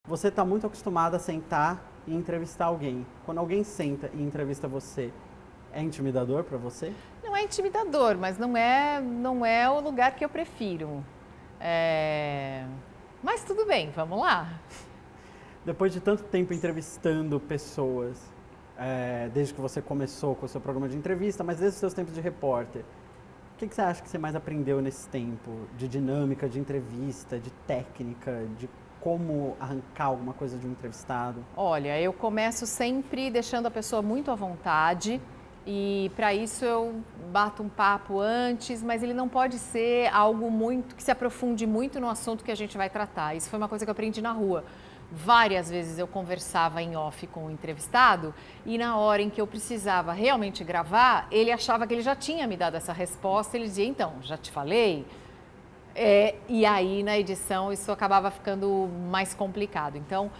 Você está muito acostumada a sentar e entrevistar alguém. Quando alguém senta e entrevista você, é intimidador para você? Não é intimidador, mas não é o lugar que eu prefiro. Mas tudo bem, vamos lá. Depois de tanto tempo entrevistando pessoas, desde que você começou com o seu programa de entrevista, mas desde os seus tempos de repórter, o que você acha que você mais aprendeu nesse tempo de dinâmica, de entrevista, de técnica, de como arrancar alguma coisa de um entrevistado? Olha, eu começo sempre deixando a pessoa muito à vontade e para isso eu bato um papo antes, mas ele não pode ser algo muito que se aprofunde muito no assunto que a gente vai tratar. Isso foi uma coisa que eu aprendi na rua. Várias vezes eu conversava em off com o entrevistado e na hora em que eu precisava realmente gravar, ele achava que ele já tinha me dado essa resposta, ele dizia, então, já te falei? E aí na edição isso acabava ficando mais complicado. Então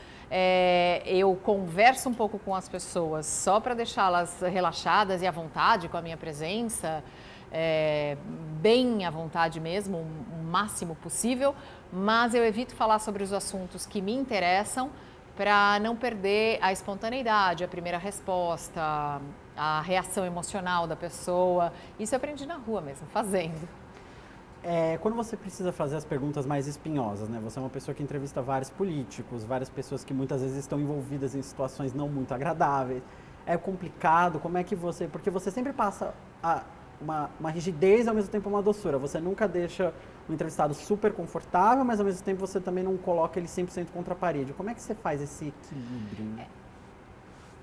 eu converso um pouco com as pessoas só para deixá-las relaxadas e à vontade com a minha presença, bem à vontade mesmo, o máximo possível, mas eu evito falar sobre os assuntos que me interessam para não perder a espontaneidade, a primeira resposta, a reação emocional da pessoa. Isso eu aprendi na rua mesmo, fazendo. Quando você precisa fazer as perguntas mais espinhosas, né? Você é uma pessoa que entrevista vários políticos, várias pessoas que muitas vezes estão envolvidas em situações não muito agradáveis. É complicado, como é que você... Porque você sempre passa uma rigidez e ao mesmo tempo uma doçura. Você nunca deixa o entrevistado super confortável, mas ao mesmo tempo você também não coloca ele 100% contra a parede. Como é que você faz esse equilíbrio?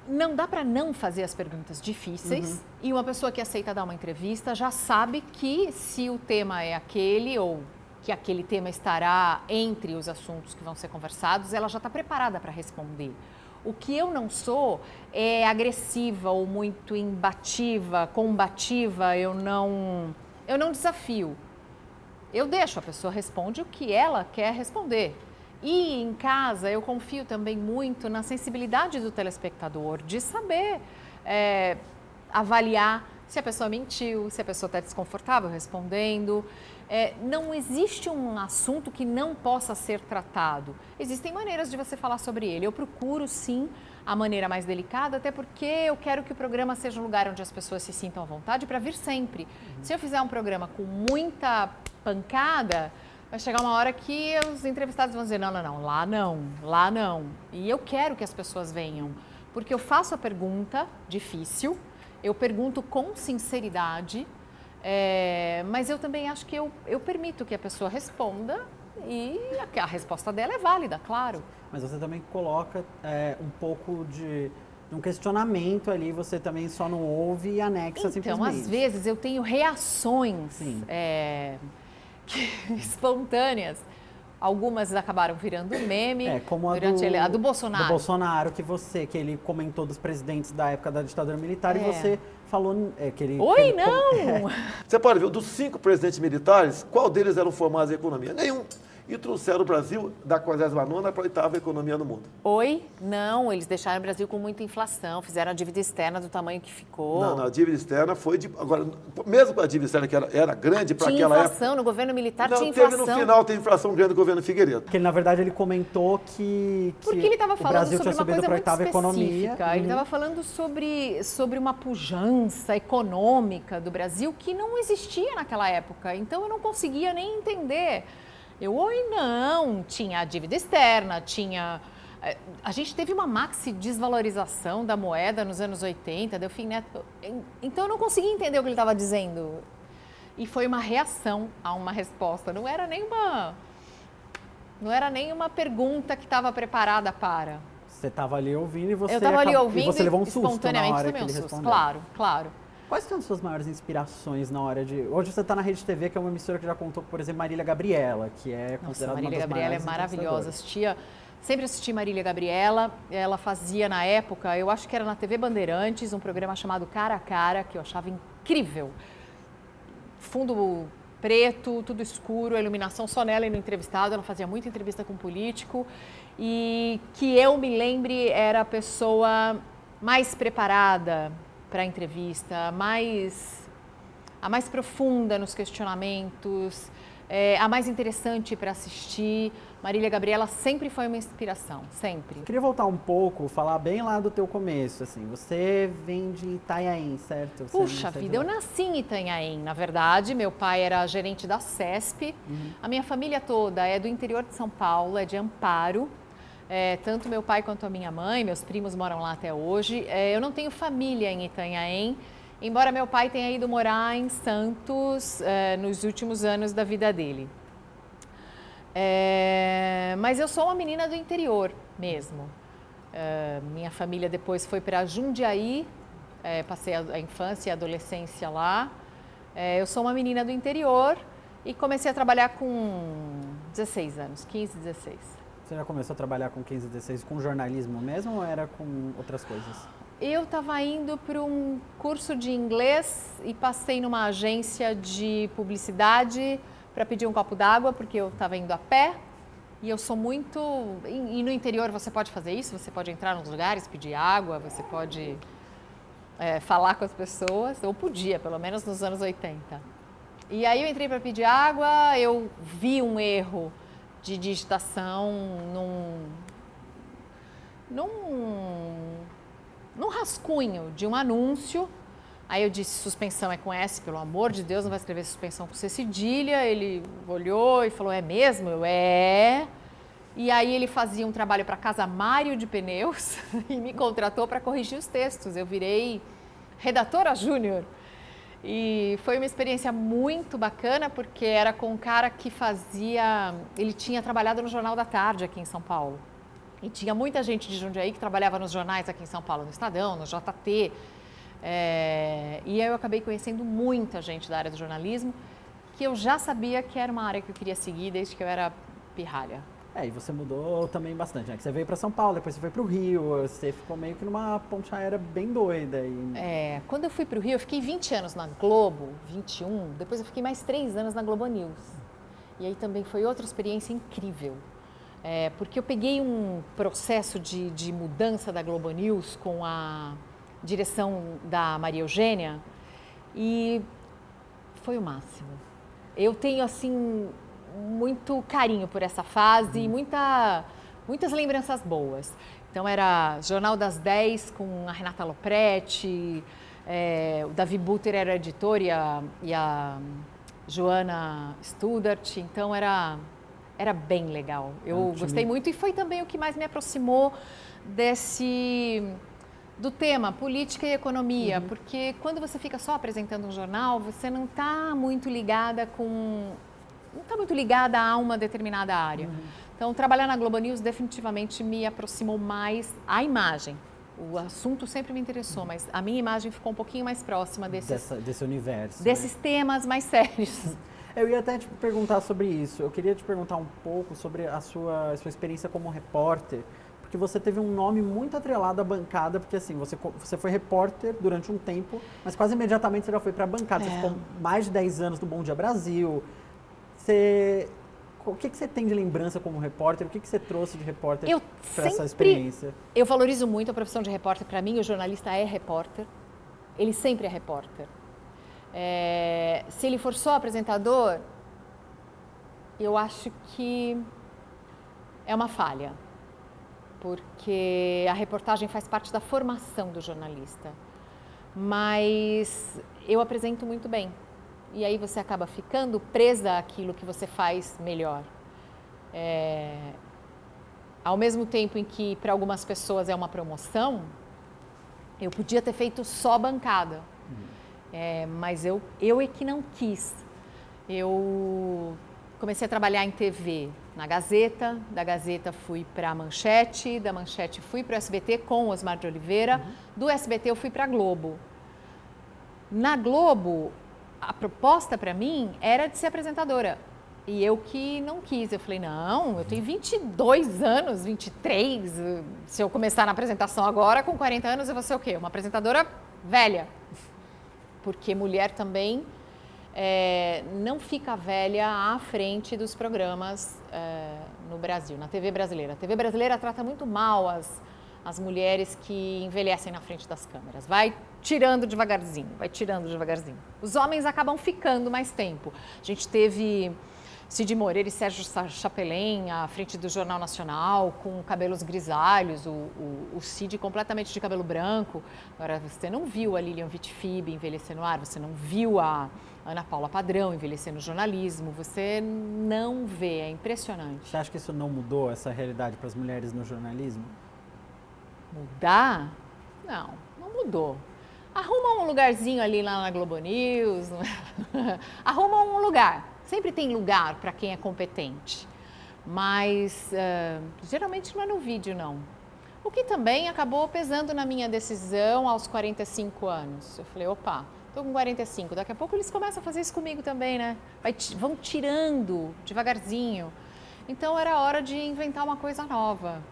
Não dá para não fazer as perguntas difíceis e uma pessoa que aceita dar uma entrevista já sabe que se o tema é aquele ou que aquele tema estará entre os assuntos que vão ser conversados, ela já está preparada para responder. O que eu não sou é agressiva ou muito imbativa, combativa, eu não desafio. Eu deixo, a pessoa responde o que ela quer responder. E em casa eu confio também muito na sensibilidade do telespectador, de saber avaliar se a pessoa mentiu, se a pessoa está desconfortável respondendo. Não existe um assunto que não possa ser tratado. Existem maneiras de você falar sobre ele. Eu procuro sim a maneira mais delicada, até porque eu quero que o programa seja um lugar onde as pessoas se sintam à vontade para vir sempre. Se eu fizer um programa com muita pancada, vai chegar uma hora que os entrevistados vão dizer, não, lá não. E eu quero que as pessoas venham, porque eu faço a pergunta difícil, eu pergunto com sinceridade, mas eu também acho que eu permito que a pessoa responda e a resposta dela é válida, claro. Mas você também coloca um pouco de um questionamento ali, você também só não ouve e anexa simplesmente. Então, às vezes eu tenho reações espontâneas. Algumas acabaram virando meme. Como a do Bolsonaro. Do Bolsonaro, que ele comentou dos presidentes da época da ditadura militar e você falou que ele... Oi, não! Você pode ver, dos 5 presidentes militares, qual deles eram formados em economia? Nenhum. E trouxeram o Brasil da 49ª para a 8ª economia no mundo. Oi? Não, eles deixaram o Brasil com muita inflação, fizeram a dívida externa do tamanho que ficou. Não, a dívida externa foi de... Agora, mesmo a dívida externa que era grande para aquela época... Tinha inflação, no governo militar tinha inflação. No final tem inflação grande do governo Figueiredo. Porque, na verdade, ele comentou que porque ele estava falando sobre uma coisa muito específica. Economia. Ele estava falando sobre uma pujança econômica do Brasil que não existia naquela época. Então, eu não conseguia nem entender... não, tinha a dívida externa, a gente teve uma maxi desvalorização da moeda nos anos 80, Delfim Neto, então eu não conseguia entender o que ele estava dizendo. E foi uma reação a uma resposta, não era nenhuma pergunta que estava preparada para. Você estava ali ouvindo e você... Eu estava ali ouvindo e você levou um susto espontaneamente na hora também que ele susto, respondeu. Claro. Quais são as suas maiores inspirações na hora de... Hoje você está na Rede TV, que é uma emissora que já contou, por exemplo, Marília Gabriela, que é considerada uma das Marília Gabriela é maravilhosa. Sempre assisti Marília Gabriela. Ela fazia na época, eu acho que era na TV Bandeirantes, um programa chamado Cara a Cara, que eu achava incrível. Fundo preto, tudo escuro, a iluminação só nela e no entrevistado. Ela fazia muita entrevista com político. E que eu me lembre era a pessoa mais preparada para a entrevista, a mais profunda nos questionamentos, a mais interessante para assistir. Marília Gabriela sempre foi uma inspiração, sempre. Queria voltar um pouco, falar bem lá do teu começo, assim, você vem de Itanhaém, certo? Puxa vida, eu nasci em Itanhaém, na verdade, meu pai era gerente da CESP, a minha família toda é do interior de São Paulo, é de Amparo, tanto meu pai quanto a minha mãe, meus primos moram lá até hoje, eu não tenho família em Itanhaém, embora meu pai tenha ido morar em Santos nos últimos anos da vida dele. Mas eu sou uma menina do interior mesmo. Minha família depois foi para Jundiaí, passei a infância e a adolescência lá. Eu sou uma menina do interior e comecei a trabalhar com 16 anos, 15, 16. Você já começou a trabalhar com 15, 16 com jornalismo mesmo ou era com outras coisas? Eu estava indo para um curso de inglês e passei numa agência de publicidade para pedir um copo d'água, porque eu estava indo a pé e eu sou muito... E no interior você pode fazer isso, você pode entrar nos lugares, pedir água, você pode falar com as pessoas, ou podia, pelo menos nos anos 80. E aí eu entrei para pedir água, eu vi um erro de digitação num rascunho de um anúncio. Aí eu disse, suspensão é com S, pelo amor de Deus, não vai escrever suspensão com C cedilha. Ele olhou e falou, é mesmo? Eu, E aí ele fazia um trabalho para Casa Mário de Pneus e me contratou para corrigir os textos. Eu virei redatora júnior. E foi uma experiência muito bacana, porque era com um cara que ele tinha trabalhado no Jornal da Tarde aqui em São Paulo. E tinha muita gente de Jundiaí que trabalhava nos jornais aqui em São Paulo, no Estadão, no JT. E aí eu acabei conhecendo muita gente da área do jornalismo, que eu já sabia que era uma área que eu queria seguir desde que eu era pirralha. E você mudou também bastante, né? Que você veio para São Paulo, depois você foi para o Rio, você ficou meio que numa ponte aérea bem doida. Quando eu fui para o Rio, eu fiquei 20 anos na Globo, 21, depois eu fiquei mais 3 anos na Globo News. E aí também foi outra experiência incrível. Porque eu peguei um processo de mudança da Globo News com a direção da Maria Eugênia e foi o máximo. Eu tenho, assim, muito carinho por essa fase e muitas lembranças boas. Então era Jornal das 10 com a Renata Lopretti, o Davi Butter era editor e a Joana Studart, então era bem legal. Eu gostei muito e foi também o que mais me aproximou do tema política e economia, porque quando você fica só apresentando um jornal, você não está muito ligada a uma determinada área. Então, trabalhar na Globo News definitivamente me aproximou mais à imagem. O assunto sempre me interessou, mas a minha imagem ficou um pouquinho mais próxima desse universo. Desses temas mais sérios. Eu ia até te perguntar sobre isso. Eu queria te perguntar um pouco sobre a sua experiência como repórter, porque você teve um nome muito atrelado à bancada, porque assim, você foi repórter durante um tempo, mas quase imediatamente você já foi para a bancada. Você ficou mais de 10 anos no Bom Dia Brasil. O que você tem de lembrança como repórter? O que você trouxe de repórter para essa experiência? Eu valorizo muito a profissão de repórter. Para mim, o jornalista é repórter. Ele sempre é repórter. Se ele for só apresentador, eu acho que é uma falha. Porque a reportagem faz parte da formação do jornalista. Mas eu apresento muito bem. E aí você acaba ficando presa àquilo que você faz melhor. Ao mesmo tempo em que para algumas pessoas é uma promoção, eu podia ter feito só bancada. Mas eu é que não quis. Eu comecei a trabalhar em TV na Gazeta, da Gazeta fui para a Manchete, da Manchete fui para o SBT com o Osmar de Oliveira, do SBT eu fui para a Globo. Na Globo, a proposta para mim era de ser apresentadora. E eu que não quis. Eu falei, não, eu tenho 22 anos, 23. Se eu começar na apresentação agora, com 40 anos, eu vou ser o quê? Uma apresentadora velha. Porque mulher também não fica velha à frente dos programas no Brasil, na TV brasileira. A TV brasileira trata muito mal as mulheres que envelhecem na frente das câmeras. Vai tirando devagarzinho, vai tirando devagarzinho. Os homens acabam ficando mais tempo. A gente teve Cid Moreira e Sérgio Chapelin à frente do Jornal Nacional, com cabelos grisalhos, o Cid completamente de cabelo branco. Agora, você não viu a Lilian Vitfib envelhecer no ar, você não viu a Ana Paula Padrão envelhecer no jornalismo, você não vê, é impressionante. Você acha que isso não mudou, essa realidade para as mulheres no jornalismo? Mudar? Não mudou. Arruma um lugarzinho ali lá na Globo News, arruma um lugar. Sempre tem lugar para quem é competente, mas geralmente não é no vídeo, não. O que também acabou pesando na minha decisão aos 45 anos. Eu falei, opa, estou com 45, daqui a pouco eles começam a fazer isso comigo também, né? Vão tirando devagarzinho. Então era hora de inventar uma coisa nova.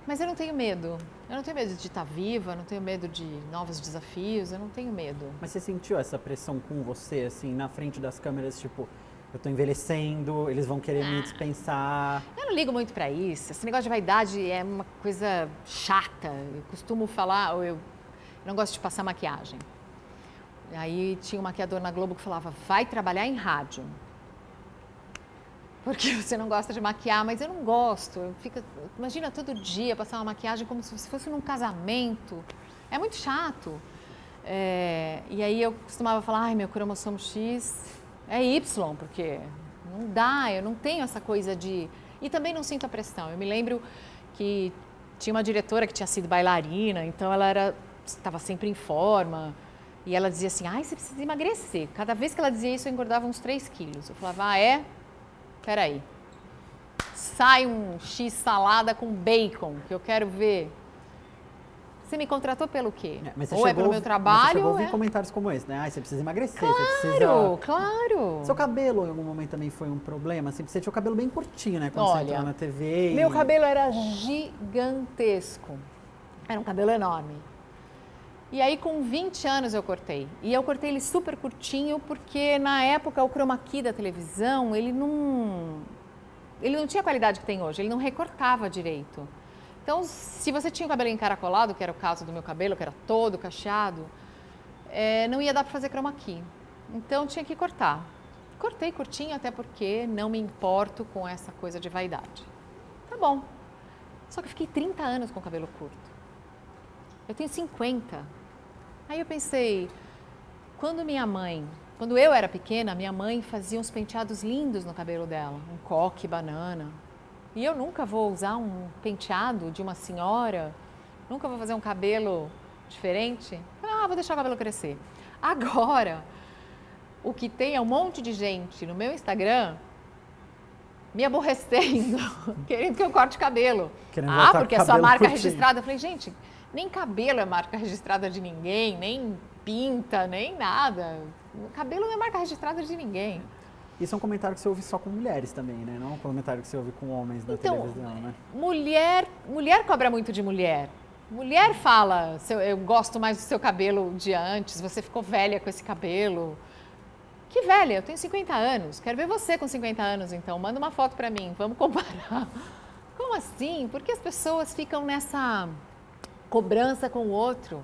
Mas eu não tenho medo. Eu não tenho medo de estar viva, não tenho medo de novos desafios, eu não tenho medo. Mas você sentiu essa pressão com você, assim, na frente das câmeras, tipo, eu tô envelhecendo, eles vão querer me dispensar? Eu não ligo muito pra isso. Esse negócio de vaidade é uma coisa chata. Eu costumo falar, eu não gosto de passar maquiagem. Aí tinha um maquiador na Globo que falava, vai trabalhar em rádio. Porque você não gosta de maquiar, mas eu não gosto. Imagina todo dia passar uma maquiagem como se fosse num casamento. É muito chato. E aí eu costumava falar, ai, meu cromossomo X é Y, porque não dá, eu não tenho essa coisa de... E também não sinto a pressão. Eu me lembro que tinha uma diretora que tinha sido bailarina, então ela estava sempre em forma. E ela dizia assim, ai, você precisa emagrecer. Cada vez que ela dizia isso, eu engordava uns 3 quilos. Eu falava, é? Peraí, sai um X salada com bacon, que eu quero ver. Você me contratou pelo quê? Ou é pelo meu trabalho? Você chegou a ouvir comentários como esse, né? Ah, você precisa emagrecer, claro, você precisa... Claro. Seu cabelo, em algum momento, também foi um problema? Assim, você tinha o cabelo bem curtinho, né? Quando você entrou na TV. Meu cabelo era gigantesco. Era um cabelo enorme. E aí, com 20 anos, eu cortei. E eu cortei ele super curtinho, porque na época o chroma key da televisão, ele não tinha a qualidade que tem hoje, ele não recortava direito. Então, se você tinha o cabelo encaracolado, que era o caso do meu cabelo, que era todo cacheado, não ia dar para fazer chroma key. Então, tinha que cortar. Cortei curtinho, até porque não me importo com essa coisa de vaidade. Tá bom. Só que eu fiquei 30 anos com o cabelo curto. Eu tenho 50. Aí eu pensei, quando eu era pequena, minha mãe fazia uns penteados lindos no cabelo dela, um coque, banana. E eu nunca vou usar um penteado de uma senhora, nunca vou fazer um cabelo diferente. Vou deixar o cabelo crescer. Agora, o que tem é um monte de gente no meu Instagram me aborrecendo, querendo que eu corte cabelo. Porque é sua marca registrada. Eu falei, gente, nem cabelo é marca registrada de ninguém, nem pinta, nem nada. Cabelo não é marca registrada de ninguém. Isso é um comentário que você ouve só com mulheres também, né? Não é um comentário que você ouve com homens na televisão, né? Mulher cobra muito de mulher. Mulher fala, eu gosto mais do seu cabelo de antes, você ficou velha com esse cabelo. Que velha, eu tenho 50 anos, quero ver você com 50 anos então, manda uma foto pra mim, vamos comparar. Como assim? Por que as pessoas ficam nessa cobrança com o outro,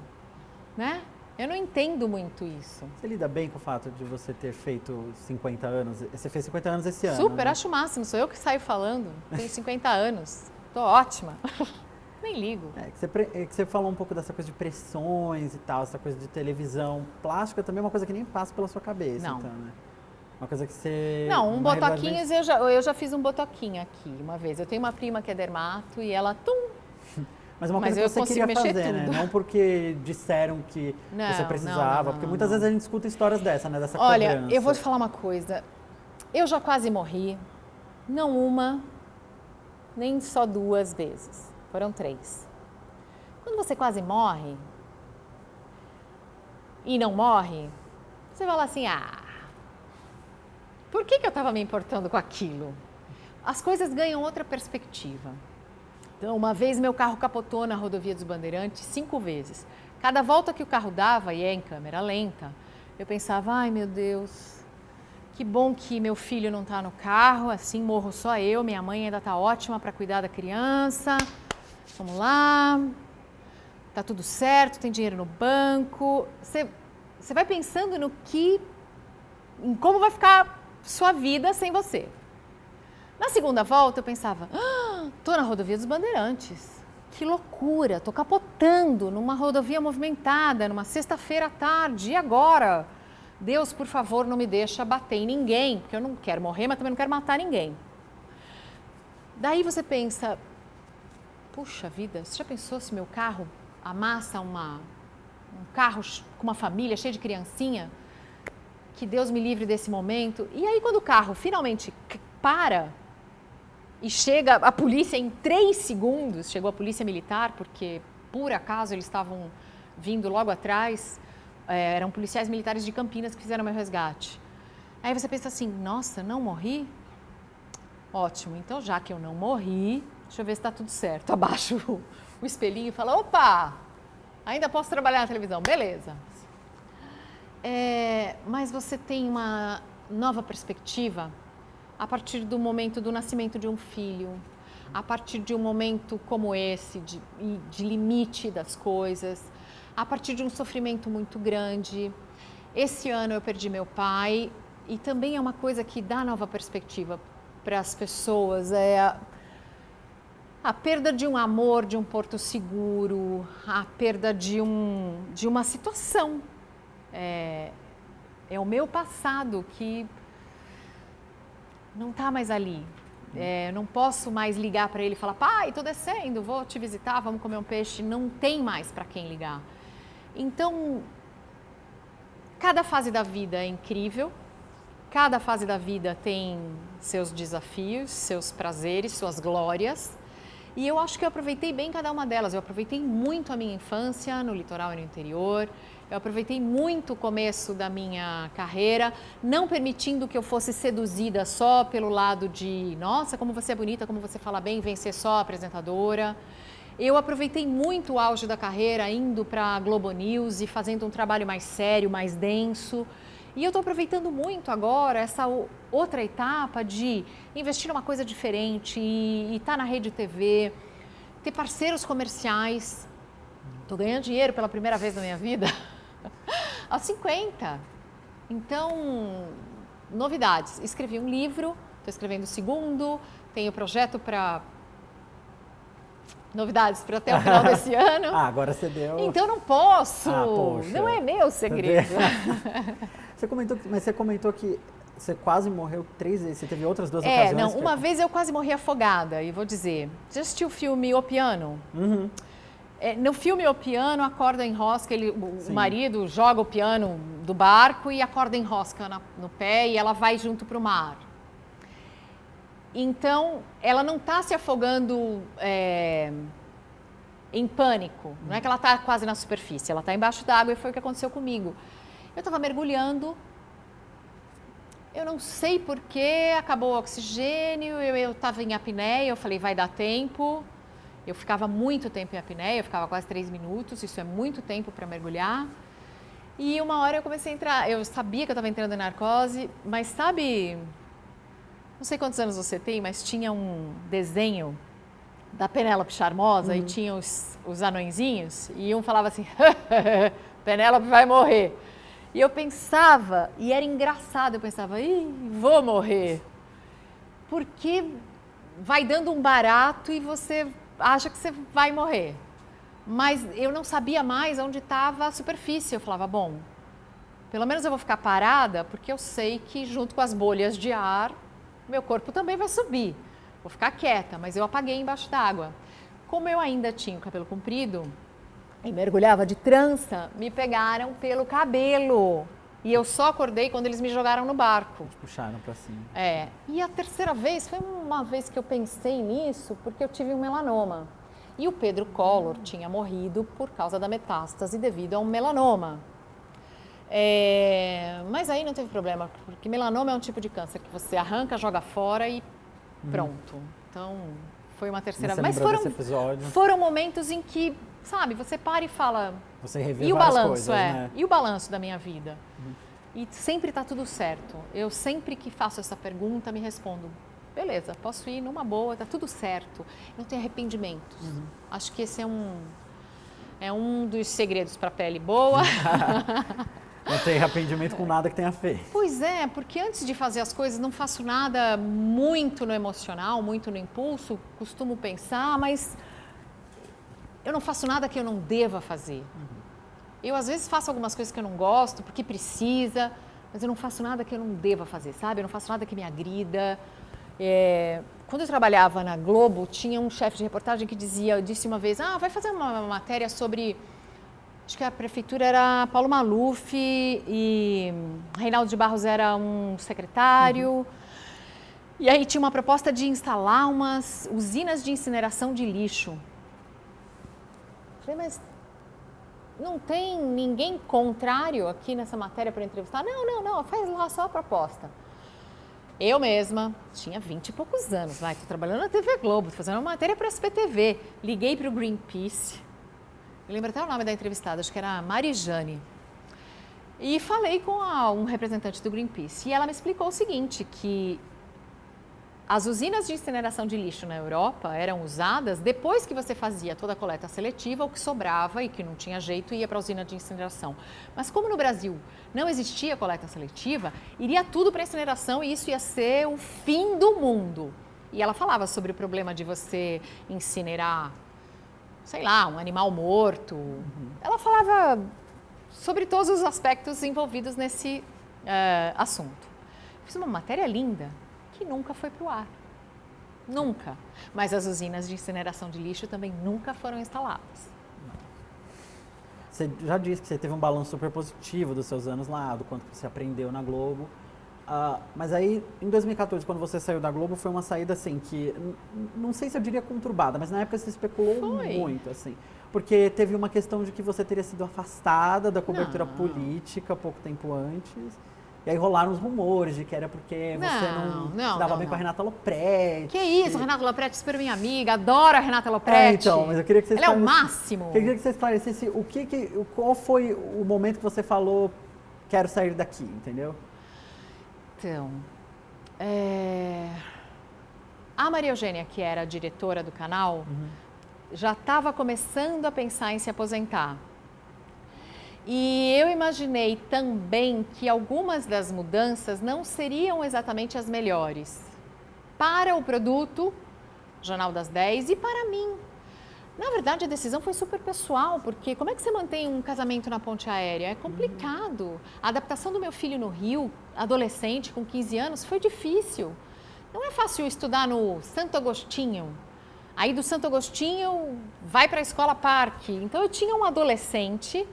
né? Eu não entendo muito isso. Você lida bem com o fato de você ter feito 50 anos? Você fez 50 anos esse ano, Super, né? acho o máximo, sou eu que saio falando, tenho 50 anos, tô ótima. Nem ligo. Que você falou um pouco dessa coisa de pressões e tal, essa coisa de televisão. Plástica também é uma coisa que nem passa pela sua cabeça, Não. Então, né? Uma coisa que você... Não, um botoquinhos, eu já fiz um botoquinho aqui uma vez. Eu tenho uma prima que é dermato e ela, Mas uma coisa que você queria fazer, né? Não porque disseram que você precisava. Porque muitas vezes a gente escuta histórias dessa, né? Dessa cobrança. Olha, eu vou te falar uma coisa. Eu já quase morri. Não uma, nem só 2 vezes. Foram 3. Quando você quase morre e não morre, você fala assim, por que eu estava me importando com aquilo? As coisas ganham outra perspectiva. Então, uma vez meu carro capotou na rodovia dos Bandeirantes 5 vezes. Cada volta que o carro dava, e é em câmera lenta, eu pensava, ai meu Deus, que bom que meu filho não está no carro, assim morro só eu, minha mãe ainda está ótima para cuidar da criança. Vamos lá, tá tudo certo, tem dinheiro no banco. Você vai pensando no que em como vai ficar sua vida sem você. Na segunda volta eu pensava, tô na rodovia dos Bandeirantes, que loucura, tô capotando numa rodovia movimentada, numa sexta-feira à tarde, e agora? Deus, por favor, não me deixa bater em ninguém, porque eu não quero morrer, mas também não quero matar ninguém. Daí você pensa, puxa vida, você já pensou se meu carro amassa um carro com uma família cheia de criancinha? Que Deus me livre desse momento. E aí quando o carro finalmente para e chega a polícia em 3 segundos, chegou a polícia militar, porque por acaso eles estavam vindo logo atrás, eram policiais militares de Campinas que fizeram meu resgate. Aí você pensa assim, nossa, não morri? Ótimo, então já que eu não morri, deixa eu ver se está tudo certo. Abaixo o espelhinho e fala, opa, ainda posso trabalhar na televisão, beleza. Mas você tem uma nova perspectiva a partir do momento do nascimento de um filho, a partir de um momento como esse, de limite das coisas, a partir de um sofrimento muito grande. Esse ano eu perdi meu pai e também é uma coisa que dá nova perspectiva para as pessoas, a perda de um amor, de um porto seguro, a perda de uma situação. É o meu passado que não está mais ali. Não posso mais ligar para ele e falar, pai, estou descendo, vou te visitar, vamos comer um peixe. Não tem mais para quem ligar. Então, cada fase da vida é incrível, cada fase da vida tem seus desafios, seus prazeres, suas glórias. E eu acho que eu aproveitei bem cada uma delas. Eu aproveitei muito a minha infância no litoral e no interior. Eu aproveitei muito o começo da minha carreira, não permitindo que eu fosse seduzida só pelo lado de, nossa, como você é bonita, como você fala bem, vem ser só apresentadora. Eu aproveitei muito o auge da carreira indo para a Globo News e fazendo um trabalho mais sério, mais denso. E eu estou aproveitando muito agora essa outra etapa de investir numa coisa diferente e estar na rede TV, ter parceiros comerciais. Estou ganhando dinheiro pela primeira vez na minha vida aos 50. Então, novidades. Escrevi um livro, estou escrevendo o segundo, tenho projeto para novidades para até o final desse ano. Agora você deu. Então não posso. Poxa. Não é meu segredo. Você comentou que você quase morreu 3 vezes. Você teve outras 2 ocasiões? Não, uma vez eu quase morri afogada, e vou dizer. Já assistiu o filme O Piano? Uhum. No filme O Piano, a corda enrosca, o marido joga o piano do barco e a corda enrosca no pé e ela vai junto para o mar. Então, ela não está se afogando em pânico, não é que ela está quase na superfície, ela está embaixo d'água e foi o que aconteceu comigo. Eu estava mergulhando, eu não sei porquê, acabou o oxigênio, eu estava em apneia, eu falei, vai dar tempo. Eu ficava muito tempo em apneia, eu ficava quase 3 minutos, isso é muito tempo para mergulhar. E uma hora eu comecei a entrar, eu sabia que eu estava entrando em narcose, mas sabe, não sei quantos anos você tem, mas tinha um desenho da Penélope Charmosa e tinha os anõezinhos, e um falava assim, Penélope vai morrer. E eu pensava, e era engraçado, eu pensava, vou morrer. Porque vai dando um barato e você acha que você vai morrer. Mas eu não sabia mais onde estava a superfície. Eu falava, bom, pelo menos eu vou ficar parada, porque eu sei que junto com as bolhas de ar, meu corpo também vai subir. Vou ficar quieta, mas eu apaguei embaixo d'água. Como eu ainda tinha o cabelo comprido e mergulhava de trança, me pegaram pelo cabelo. E eu só acordei quando eles me jogaram no barco. Te puxaram para cima. E a terceira vez foi uma vez que eu pensei nisso, porque eu tive um melanoma. E o Pedro Collor tinha morrido por causa da metástase devido a um melanoma. Mas aí não teve problema, porque melanoma é um tipo de câncer que você arranca, joga fora e pronto. Então, foi uma terceira vez. Mas foram momentos em que, sabe, você para e fala... Você revê e o várias balanço, coisas, né? E o balanço da minha vida? E sempre está tudo certo. Eu sempre que faço essa pergunta, me respondo, beleza, posso ir numa boa, está tudo certo. Não tenho arrependimentos. Acho que esse é um dos segredos para a pele boa. Não tem arrependimento com nada que tenha feito. Pois é, porque antes de fazer as coisas não faço nada muito no emocional, muito no impulso, costumo pensar, mas eu não faço nada que eu não deva fazer. Eu às vezes faço algumas coisas que eu não gosto, porque precisa, mas eu não faço nada que eu não deva fazer, sabe? Eu não faço nada que me agrida. Quando eu trabalhava na Globo, tinha um chefe de reportagem que disse uma vez, vai fazer uma matéria sobre... Acho que a prefeitura era Paulo Maluf e Reinaldo de Barros era um secretário. E aí tinha uma proposta de instalar umas usinas de incineração de lixo. Falei, mas não tem ninguém contrário aqui nessa matéria para entrevistar? Não, faz lá só a proposta. Eu mesma, tinha 20 e poucos anos, estou trabalhando na TV Globo, fazendo uma matéria para a SPTV. Liguei para o Greenpeace. Eu lembro até o nome da entrevistada, acho que era a Marijane. E falei com um representante do Greenpeace. E ela me explicou o seguinte, que as usinas de incineração de lixo na Europa eram usadas depois que você fazia toda a coleta seletiva, o que sobrava e que não tinha jeito ia para a usina de incineração. Mas como no Brasil não existia coleta seletiva, iria tudo para a incineração e isso ia ser o fim do mundo. E ela falava sobre o problema de você incinerar, sei lá, um animal morto. Ela falava sobre todos os aspectos envolvidos nesse assunto. Fiz uma matéria linda que nunca foi para o ar. Nunca. Mas as usinas de incineração de lixo também nunca foram instaladas. Você já disse que você teve um balanço super positivo dos seus anos lá, do quanto você aprendeu na Globo. Mas aí, em 2014, quando você saiu da Globo, foi uma saída, assim, que... Não sei se eu diria conturbada, mas na época se especulou muito, assim. Porque teve uma questão de que você teria sido afastada da cobertura política pouco tempo antes. E aí rolaram os rumores de que era porque você não se dava bem com a Renata Lopretti. Que isso, Renata Lopretti, super minha amiga, adoro a Renata Lopretti. Então, mas eu queria que você Ela é o máximo. Eu queria que você esclarecesse qual foi o momento que você falou, quero sair daqui, entendeu? Então, a Maria Eugênia, que era a diretora do canal, já estava começando a pensar em se aposentar. E eu imaginei também que algumas das mudanças não seriam exatamente as melhores para o produto Jornal das 10 e para mim. Na verdade, a decisão foi super pessoal, porque como é que você mantém um casamento na ponte aérea? É complicado. A adaptação do meu filho no Rio, adolescente, com 15 anos, foi difícil. Não é fácil estudar no Santo Agostinho. Aí do Santo Agostinho vai para a escola Parque. Então eu tinha um adolescente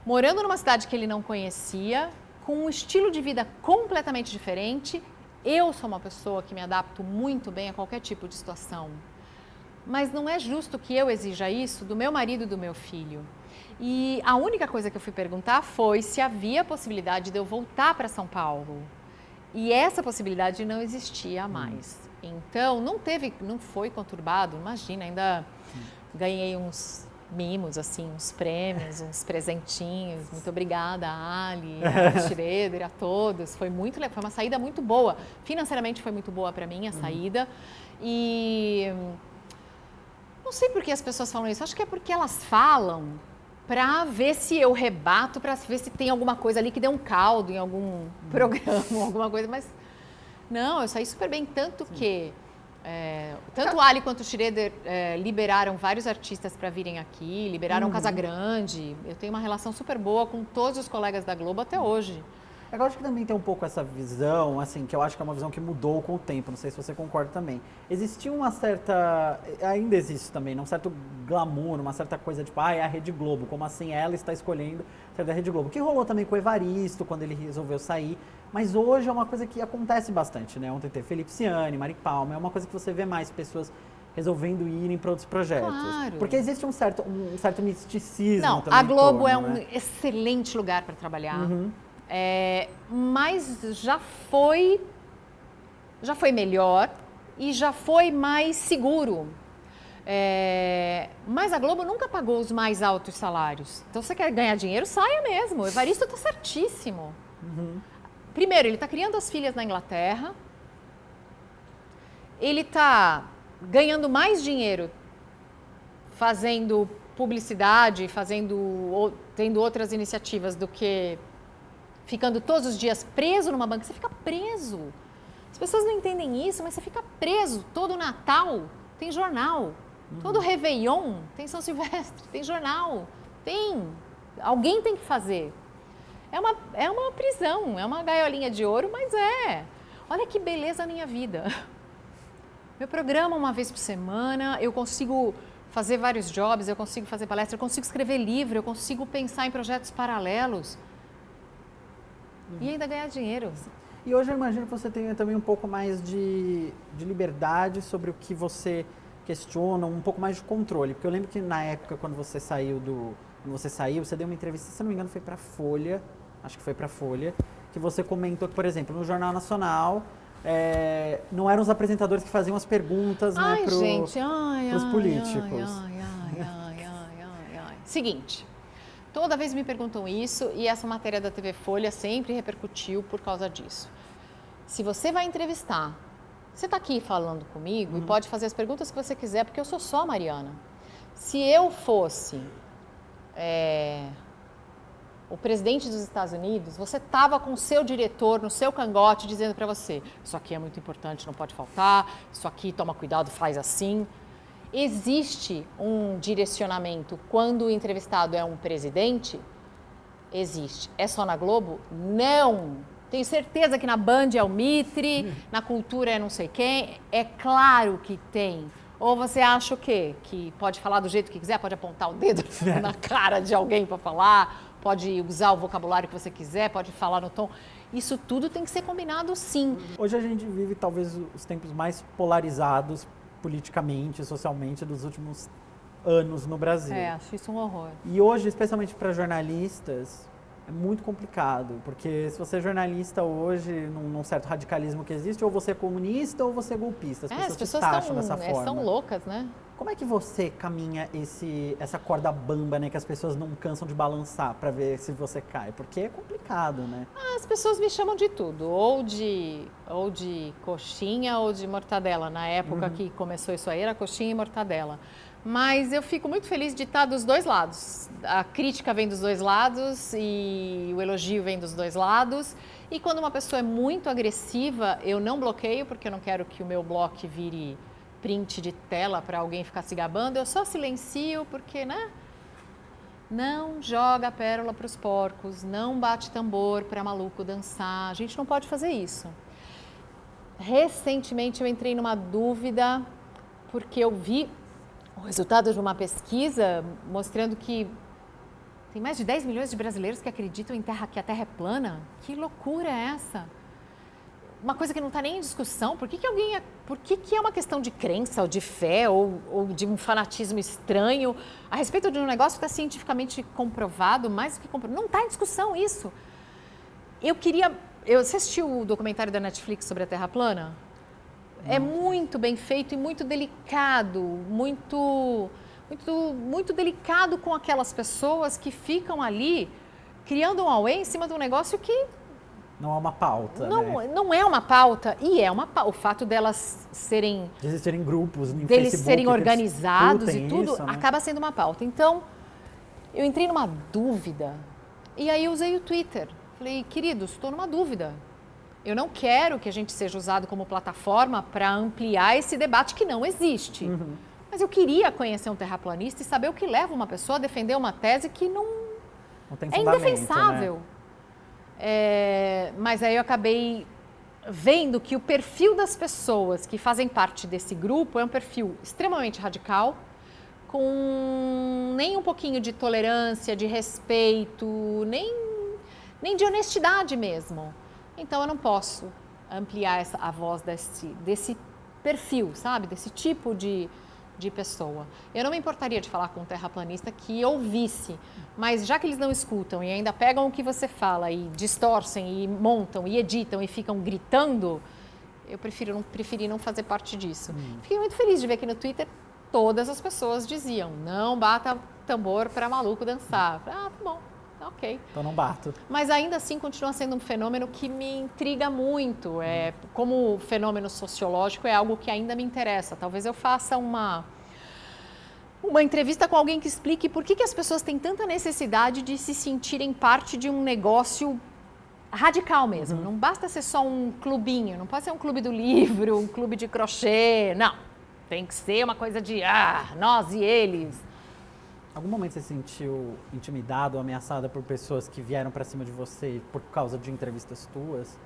morando numa cidade que ele não conhecia, com um estilo de vida completamente diferente. Eu sou uma pessoa que me adapto muito bem a qualquer tipo de situação. Mas não é justo que eu exija isso do meu marido e do meu filho. E a única coisa que eu fui perguntar foi se havia possibilidade de eu voltar para São Paulo. E essa possibilidade não existia mais. Então, não foi conturbado, imagina, ainda ganhei uns mimos, assim, uns prêmios, uns presentinhos. Muito obrigada, Ali, a Schroeder, a todos. Foi uma saída muito boa. Financeiramente foi muito boa para mim a saída. E não sei por que as pessoas falam isso. Acho que é porque elas falam para ver se eu rebato, para ver se tem alguma coisa ali que deu um caldo em algum programa, alguma coisa. Mas não, eu saí super bem, tanto que tanto o Ali quanto o Schroeder liberaram vários artistas para virem aqui, liberaram Casagrande. Eu tenho uma relação super boa com todos os colegas da Globo até hoje. Eu acho que também tem um pouco essa visão, assim, que eu acho que é uma visão que mudou com o tempo, não sei se você concorda também. Existia uma certa, ainda existe também, um certo glamour, uma certa coisa tipo, é a Rede Globo, como assim ela está escolhendo ser da Rede Globo. Que rolou também com o Evaristo, quando ele resolveu sair, mas hoje é uma coisa que acontece bastante, né? Ontem teve Felipe Ciani, Mari Palma, é uma coisa que você vê mais pessoas resolvendo irem para outros projetos. Claro. Porque existe um certo misticismo não, também. A Globo torno, é um né? excelente lugar para trabalhar. Mas já foi melhor e já foi mais seguro. Mas a Globo nunca pagou os mais altos salários. Então, você quer ganhar dinheiro, saia mesmo. O Evaristo está certíssimo. Primeiro, ele está criando as filhas na Inglaterra. Ele está ganhando mais dinheiro fazendo publicidade, tendo outras iniciativas do que ficando todos os dias preso numa banca. Você fica preso. As pessoas não entendem isso, mas você fica preso. Todo Natal tem jornal. Todo Réveillon tem São Silvestre, tem jornal. Alguém tem que fazer. É uma prisão, é uma gaiolinha de ouro, mas é. Olha que beleza a minha vida. Meu programa uma vez por semana, eu consigo fazer vários jobs, eu consigo fazer palestra, eu consigo escrever livro, eu consigo pensar em projetos paralelos e ainda ganhar dinheiro. E hoje eu imagino que você tenha também um pouco mais de liberdade sobre o que você questiona, um pouco mais de controle. Porque eu lembro que na época, quando você saiu, você deu uma entrevista, se não me engano, foi para Folha, acho que foi para Folha, que você comentou que, por exemplo, no Jornal Nacional, não eram os apresentadores que faziam as perguntas para os políticos. Seguinte, toda vez me perguntam isso e essa matéria da TV Folha sempre repercutiu por causa disso. Se você vai entrevistar, você está aqui falando comigo e pode fazer as perguntas que você quiser, porque eu sou só a Mariana. Se eu fosse o presidente dos Estados Unidos, você estava com o seu diretor no seu cangote dizendo para você, isso aqui é muito importante, não pode faltar, isso aqui toma cuidado, faz assim. Existe um direcionamento quando o entrevistado é um presidente? Existe. É só na Globo? Não. Tenho certeza que na Band é o Mitre, na Cultura é não sei quem. É claro que tem. Ou você acha o quê? Que pode falar do jeito que quiser, pode apontar o dedo na cara de alguém para falar, pode usar o vocabulário que você quiser, pode falar no tom. Isso tudo tem que ser combinado, sim. Hoje a gente vive talvez os tempos mais polarizados politicamente, socialmente, dos últimos anos no Brasil. Acho isso um horror. E hoje, especialmente para jornalistas, é muito complicado, porque se você é jornalista hoje, num certo radicalismo que existe, ou você é comunista ou você é golpista. As pessoas estão loucas, né? Como é que você caminha essa corda bamba, né, que as pessoas não cansam de balançar para ver se você cai? Porque é complicado, né? As pessoas me chamam de tudo, ou de coxinha ou de mortadela. Na época que começou isso aí, era coxinha e mortadela. Mas eu fico muito feliz de estar dos dois lados. A crítica vem dos dois lados e o elogio vem dos dois lados. E quando uma pessoa é muito agressiva, eu não bloqueio, porque eu não quero que o meu bloco vire print de tela para alguém ficar se gabando. Eu só silencio, porque, né? Não joga a pérola para os porcos, não bate tambor para maluco dançar. A gente não pode fazer isso. Recentemente eu entrei numa dúvida, porque eu vi o resultado de uma pesquisa mostrando que tem mais de 10 milhões de brasileiros que acreditam que a Terra é plana. Que loucura é essa? Uma coisa que não está nem em discussão. Por que é uma questão de crença ou de fé ou de um fanatismo estranho a respeito de um negócio que está cientificamente comprovado, mais do que comprovado? Não está em discussão isso. Você assistiu o documentário da Netflix sobre a Terra plana? É muito bem feito e muito delicado, muito delicado com aquelas pessoas que ficam ali criando um auê em cima de um negócio que não é uma pauta, né? Não é uma pauta, e é uma pauta. O fato delas serem... De existirem grupos em deles Facebook, serem organizados e tudo, isso, né? acaba sendo uma pauta. Então, eu entrei numa dúvida, e aí eu usei o Twitter. Falei, queridos, estou numa dúvida. Eu não quero que a gente seja usado como plataforma para ampliar esse debate que não existe. Mas eu queria conhecer um terraplanista e saber o que leva uma pessoa a defender uma tese que não tem é indefensável. Né? Mas aí eu acabei vendo que o perfil das pessoas que fazem parte desse grupo é um perfil extremamente radical, com nem um pouquinho de tolerância, de respeito, nem de honestidade mesmo. Então, eu não posso ampliar a voz desse perfil, sabe? Desse tipo de pessoa. Eu não me importaria de falar com um terraplanista que ouvisse, mas já que eles não escutam e ainda pegam o que você fala e distorcem e montam e editam e ficam gritando, eu preferi não fazer parte disso. Fiquei muito feliz de ver que no Twitter todas as pessoas diziam, não bata tambor para maluco dançar. Tá bom. Ok. Então não bato. Mas ainda assim continua sendo um fenômeno que me intriga muito. Como fenômeno sociológico é algo que ainda me interessa. Talvez eu faça uma entrevista com alguém que explique por que as pessoas têm tanta necessidade de se sentirem parte de um negócio radical mesmo. Não basta ser só um clubinho, não pode ser um clube do livro, um clube de crochê, não. Tem que ser uma coisa de, nós e eles. Algum momento você se sentiu intimidado ou ameaçada por pessoas que vieram pra cima de você por causa de entrevistas tuas?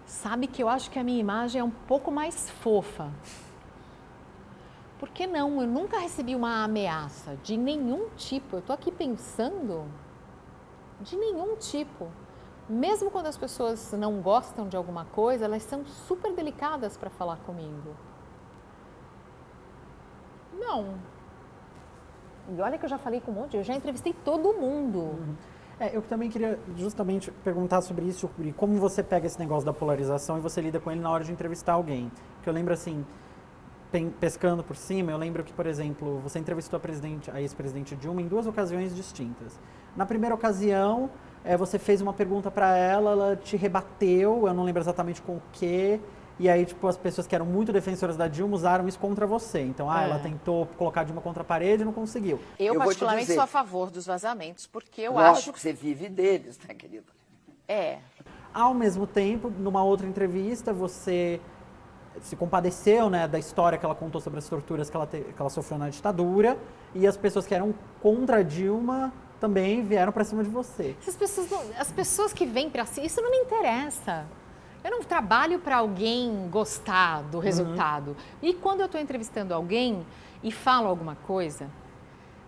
Sabe que eu acho que a minha imagem é um pouco mais fofa. Por que não? Eu nunca recebi uma ameaça de nenhum tipo. Eu tô aqui pensando de nenhum tipo. Mesmo quando as pessoas não gostam de alguma coisa, elas são super delicadas para falar comigo. Não. E olha que eu já falei com um monte, eu já entrevistei todo mundo. Eu também queria justamente perguntar sobre isso, e como você pega esse negócio da polarização e você lida com ele na hora de entrevistar alguém. Porque eu lembro assim, pescando por cima, eu lembro que, por exemplo, você entrevistou a ex-presidente Dilma em 2 ocasiões distintas. Na primeira ocasião, você fez uma pergunta para ela, ela te rebateu, eu não lembro exatamente com o quê, e aí, tipo, as pessoas que eram muito defensoras da Dilma usaram isso contra você. Então, ela tentou colocar a Dilma contra a parede e não conseguiu. Eu particularmente dizer, sou a favor dos vazamentos, porque eu lógico acho que você vive deles, né, querida? Ao mesmo tempo, numa outra entrevista, você se compadeceu, né, da história que ela contou sobre as torturas que ela sofreu na ditadura, e as pessoas que eram contra a Dilma também vieram para cima de você. As pessoas que vêm para si, isso não me interessa. Eu não trabalho para alguém gostar do resultado. E quando eu estou entrevistando alguém e falo alguma coisa,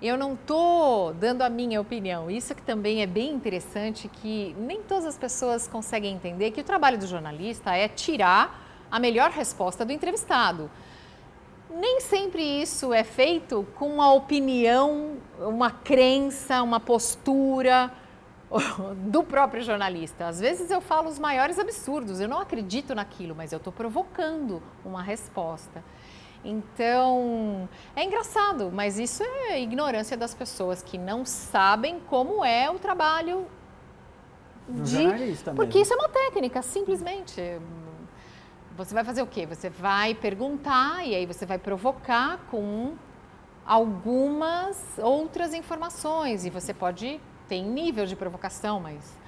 eu não estou dando a minha opinião. Isso que também é bem interessante, que nem todas as pessoas conseguem entender, que o trabalho do jornalista é tirar a melhor resposta do entrevistado. Nem sempre isso é feito com uma opinião, uma crença, uma postura do próprio jornalista. Às vezes eu falo os maiores absurdos, eu não acredito naquilo, mas eu estou provocando uma resposta. Então, é engraçado, mas isso é ignorância das pessoas que não sabem como é o trabalho Do jornalista porque mesmo. isso é uma técnica, simplesmente. Você vai fazer o quê? Você vai perguntar e aí você vai provocar com algumas outras informações e você pode ter nível de provocação, mas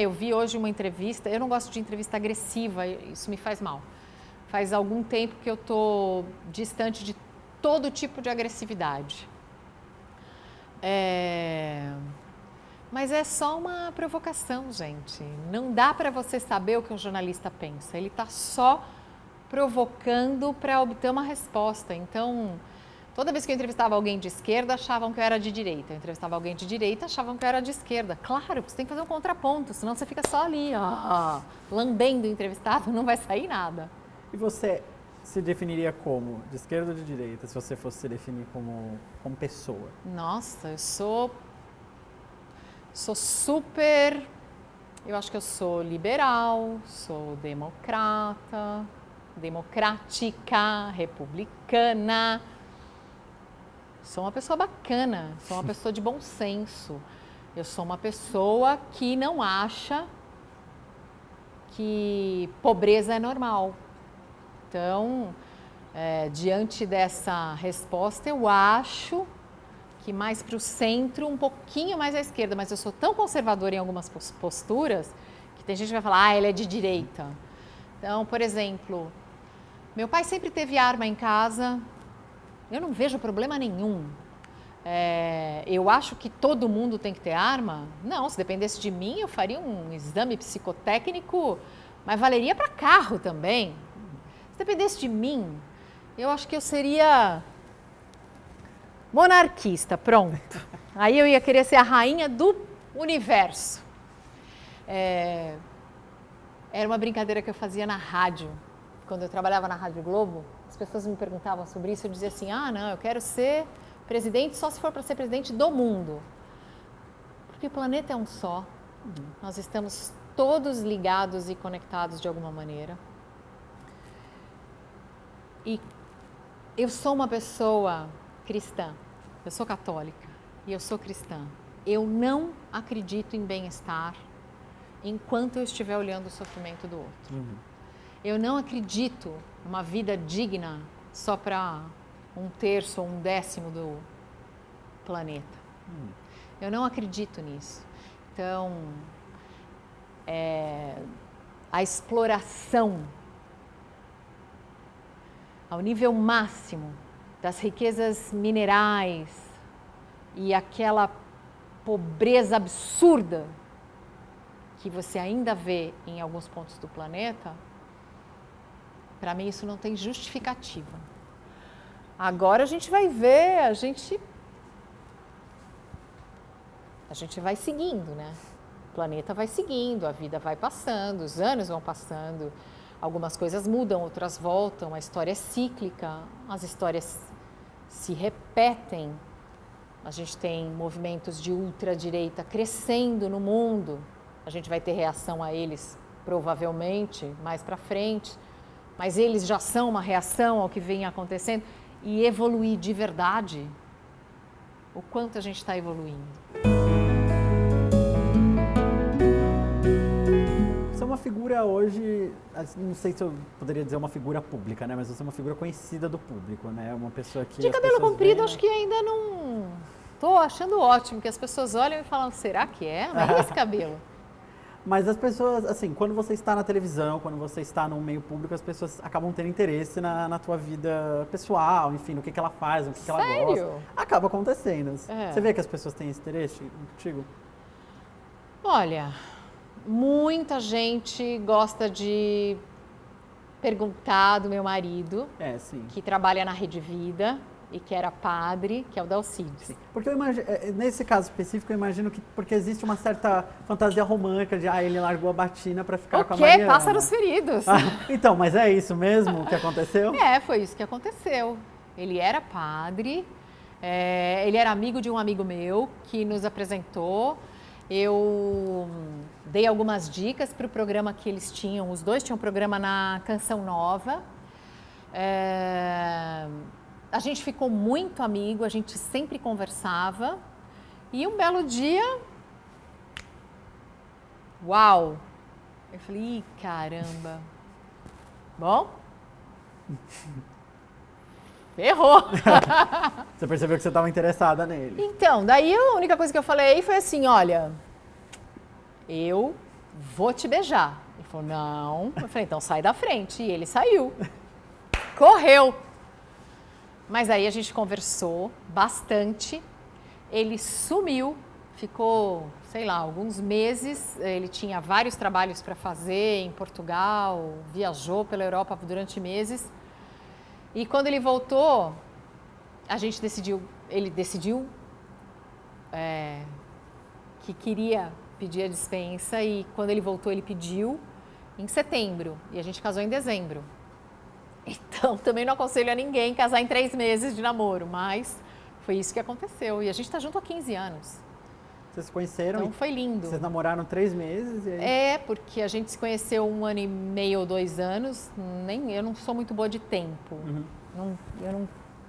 eu vi hoje uma entrevista, eu não gosto de entrevista agressiva, isso me faz mal. Faz algum tempo que eu estou distante de todo tipo de agressividade. Mas é só uma provocação, gente. Não dá para você saber o que o jornalista pensa. Ele está só provocando para obter uma resposta. Então, toda vez que eu entrevistava alguém de esquerda, achavam que eu era de direita. Eu entrevistava alguém de direita, achavam que eu era de esquerda. Claro, você tem que fazer um contraponto, senão você fica só ali, lambendo o entrevistado, não vai sair nada. E você se definiria como? De esquerda ou de direita, se você fosse se definir como pessoa? Nossa, eu sou super... Eu acho que eu sou liberal, sou democrática, republicana. Sou uma pessoa bacana, sou uma pessoa de bom senso. Eu sou uma pessoa que não acha que pobreza é normal. Então, diante dessa resposta, eu acho que mais para o centro, um pouquinho mais à esquerda, mas eu sou tão conservadora em algumas posturas que tem gente que vai falar, ele é de direita. Então, por exemplo, meu pai sempre teve arma em casa, eu não vejo problema nenhum. Eu acho que todo mundo tem que ter arma? Não, se dependesse de mim, eu faria um exame psicotécnico, mas valeria para carro também. Se dependesse de mim, eu acho que eu seria monarquista, pronto. Aí eu ia querer ser a rainha do universo. Era uma brincadeira que eu fazia na rádio. Quando eu trabalhava na Rádio Globo, as pessoas me perguntavam sobre isso, eu dizia assim, não, eu quero ser presidente só se for para ser presidente do mundo. Porque o planeta é um só. Nós estamos todos ligados e conectados de alguma maneira. E eu sou uma pessoa cristã, eu sou católica e eu sou cristã. Eu não acredito em bem-estar enquanto eu estiver olhando o sofrimento do outro. Eu não acredito numa vida digna só para 1/3 ou 1/10 do planeta. Eu não acredito nisso. Então, a exploração ao nível máximo das riquezas minerais e aquela pobreza absurda que você ainda vê em alguns pontos do planeta, para mim isso não tem justificativa. Agora a gente vai ver, a gente vai seguindo, né? O planeta vai seguindo, a vida vai passando, os anos vão passando, algumas coisas mudam, outras voltam, a história é cíclica, as histórias se repetem. A gente tem movimentos de ultradireita crescendo no mundo, a gente vai ter reação a eles provavelmente mais para frente, mas eles já são uma reação ao que vem acontecendo. E evoluir de verdade, o quanto a gente está evoluindo. Você é uma figura hoje, não sei se eu poderia dizer uma figura pública, né? Mas você é uma figura conhecida do público, né? Uma pessoa que de cabelo comprido, acho que ainda não... Estou achando ótimo que as pessoas olham e falam, será que é? Mas e esse cabelo? Mas as pessoas, assim, quando você está na televisão, quando você está no meio público, as pessoas acabam tendo interesse na tua vida pessoal, enfim, no que ela faz, no que ela gosta. Acaba acontecendo. Você vê que as pessoas têm esse interesse contigo? Olha, muita gente gosta de perguntar do meu marido, que trabalha na Rede Vida e que era padre, que é o Dalcides. Porque eu imagino, nesse caso específico, eu imagino que porque existe uma certa fantasia romântica de ele largou a batina para ficar com a Mariana. Pássaros feridos. Então, mas é isso mesmo que aconteceu? Foi isso que aconteceu. Ele era padre, ele era amigo de um amigo meu que nos apresentou. Eu dei algumas dicas para o programa que eles tinham. Os dois tinham um programa na Canção Nova. A gente ficou muito amigo, a gente sempre conversava. E um belo dia, uau! Eu falei, ih, caramba. Bom, ferrou. Você percebeu que você estava interessada nele. Então, daí a única coisa que eu falei foi assim, olha, eu vou te beijar. Ele falou, não. Eu falei, então sai da frente. E ele saiu. Correu. Mas aí a gente conversou bastante. Ele sumiu, ficou, sei lá, alguns meses. Ele tinha vários trabalhos para fazer em Portugal, viajou pela Europa durante meses. E quando ele voltou, ele decidiu que queria pedir a dispensa e quando ele voltou ele pediu em setembro e a gente casou em dezembro. Então também não aconselho a ninguém casar em 3 meses de namoro, mas foi isso que aconteceu e a gente está junto há 15 anos. Vocês se conheceram? Então foi lindo. Vocês namoraram 3 meses? E aí... porque a gente se conheceu 1 ano e meio ou 2 anos. Eu não sou muito boa de tempo. Uhum. Eu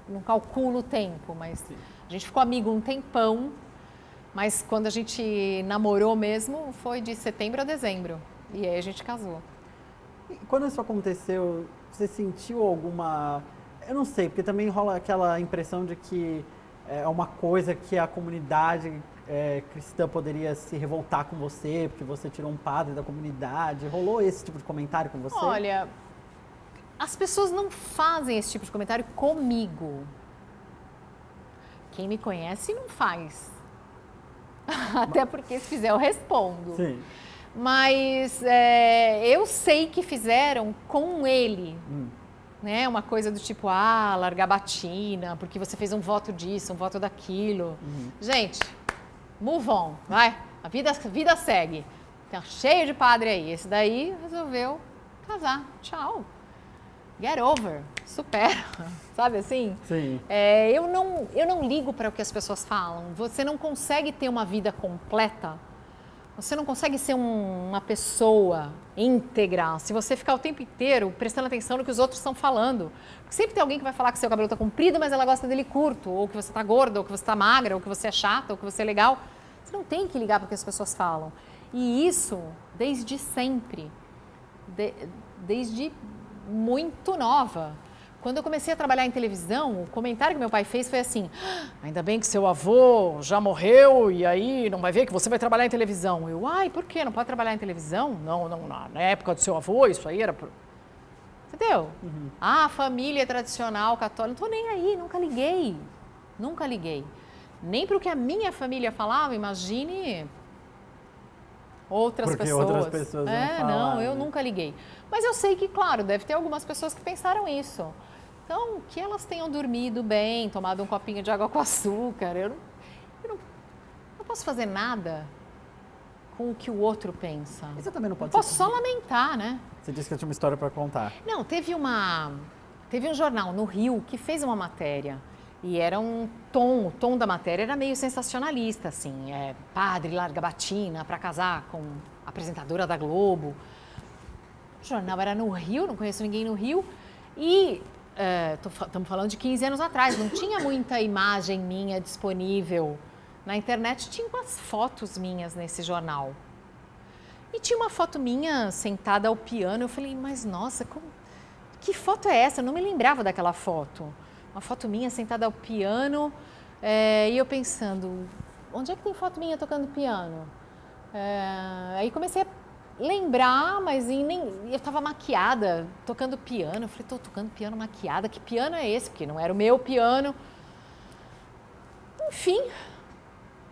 não calculo o tempo, mas sim. A gente ficou amigo um tempão. Mas quando a gente namorou mesmo, foi de setembro a dezembro. E aí a gente casou. E quando isso aconteceu, você sentiu alguma... Eu não sei, porque também rola aquela impressão de que é uma coisa que a comunidade cristã poderia se revoltar com você, porque você tirou um padre da comunidade. Rolou esse tipo de comentário com você? Olha, as pessoas não fazem esse tipo de comentário comigo. Quem me conhece não faz. Até porque se fizer eu respondo. Sim. Mas eu sei que fizeram com ele. Né? Uma coisa do tipo, largar batina, porque você fez um voto disso, um voto daquilo. Uhum. Gente, move on, vai. A vida segue. Tá cheio de padre aí. Esse daí resolveu casar. Tchau. Get over. Supera. Sabe assim? Sim. Eu não ligo para o que as pessoas falam. Você não consegue ter uma vida completa. Você não consegue ser uma pessoa íntegra se você ficar o tempo inteiro prestando atenção no que os outros estão falando. Porque sempre tem alguém que vai falar que seu cabelo está comprido, mas ela gosta dele curto, ou que você está gorda, ou que você está magra, ou que você é chata, ou que você é legal. Você não tem que ligar para o que as pessoas falam. E isso desde sempre, desde muito nova. Quando eu comecei a trabalhar em televisão, o comentário que meu pai fez foi assim: ainda bem que seu avô já morreu e aí não vai ver que você vai trabalhar em televisão. Eu, ai, por quê? Não pode trabalhar em televisão? Não, na época do seu avô, isso aí era... Entendeu? Ah, família tradicional, católica, não tô nem aí, nunca liguei. Nunca liguei. Nem para o que a minha família falava, imagine outras Porque pessoas. outras pessoas vão falar, não, eu né? nunca liguei. Mas eu sei que, claro, deve ter algumas pessoas que pensaram isso. Então, que elas tenham dormido bem, tomado um copinho de água com açúcar. Eu não posso fazer nada com o que o outro pensa. E você também não pode Posso só lamentar, né? Você disse que tinha uma história para contar. Não, teve um jornal no Rio que fez uma matéria e era o tom da matéria era meio sensacionalista, assim, padre larga batina para casar com a apresentadora da Globo. O jornal era no Rio, não conheço ninguém no Rio e estamos falando de 15 anos atrás, não tinha muita imagem minha disponível na internet, tinha umas fotos minhas nesse jornal. E tinha uma foto minha sentada ao piano. Eu falei, mas nossa, que foto é essa? Eu não me lembrava daquela foto. Uma foto minha sentada ao piano. E eu pensando, onde é que tem foto minha tocando piano? Aí comecei a lembrar, mas eu estava maquiada, tocando piano. Eu falei, estou tocando piano maquiada. Que piano é esse? Porque não era o meu piano. Enfim...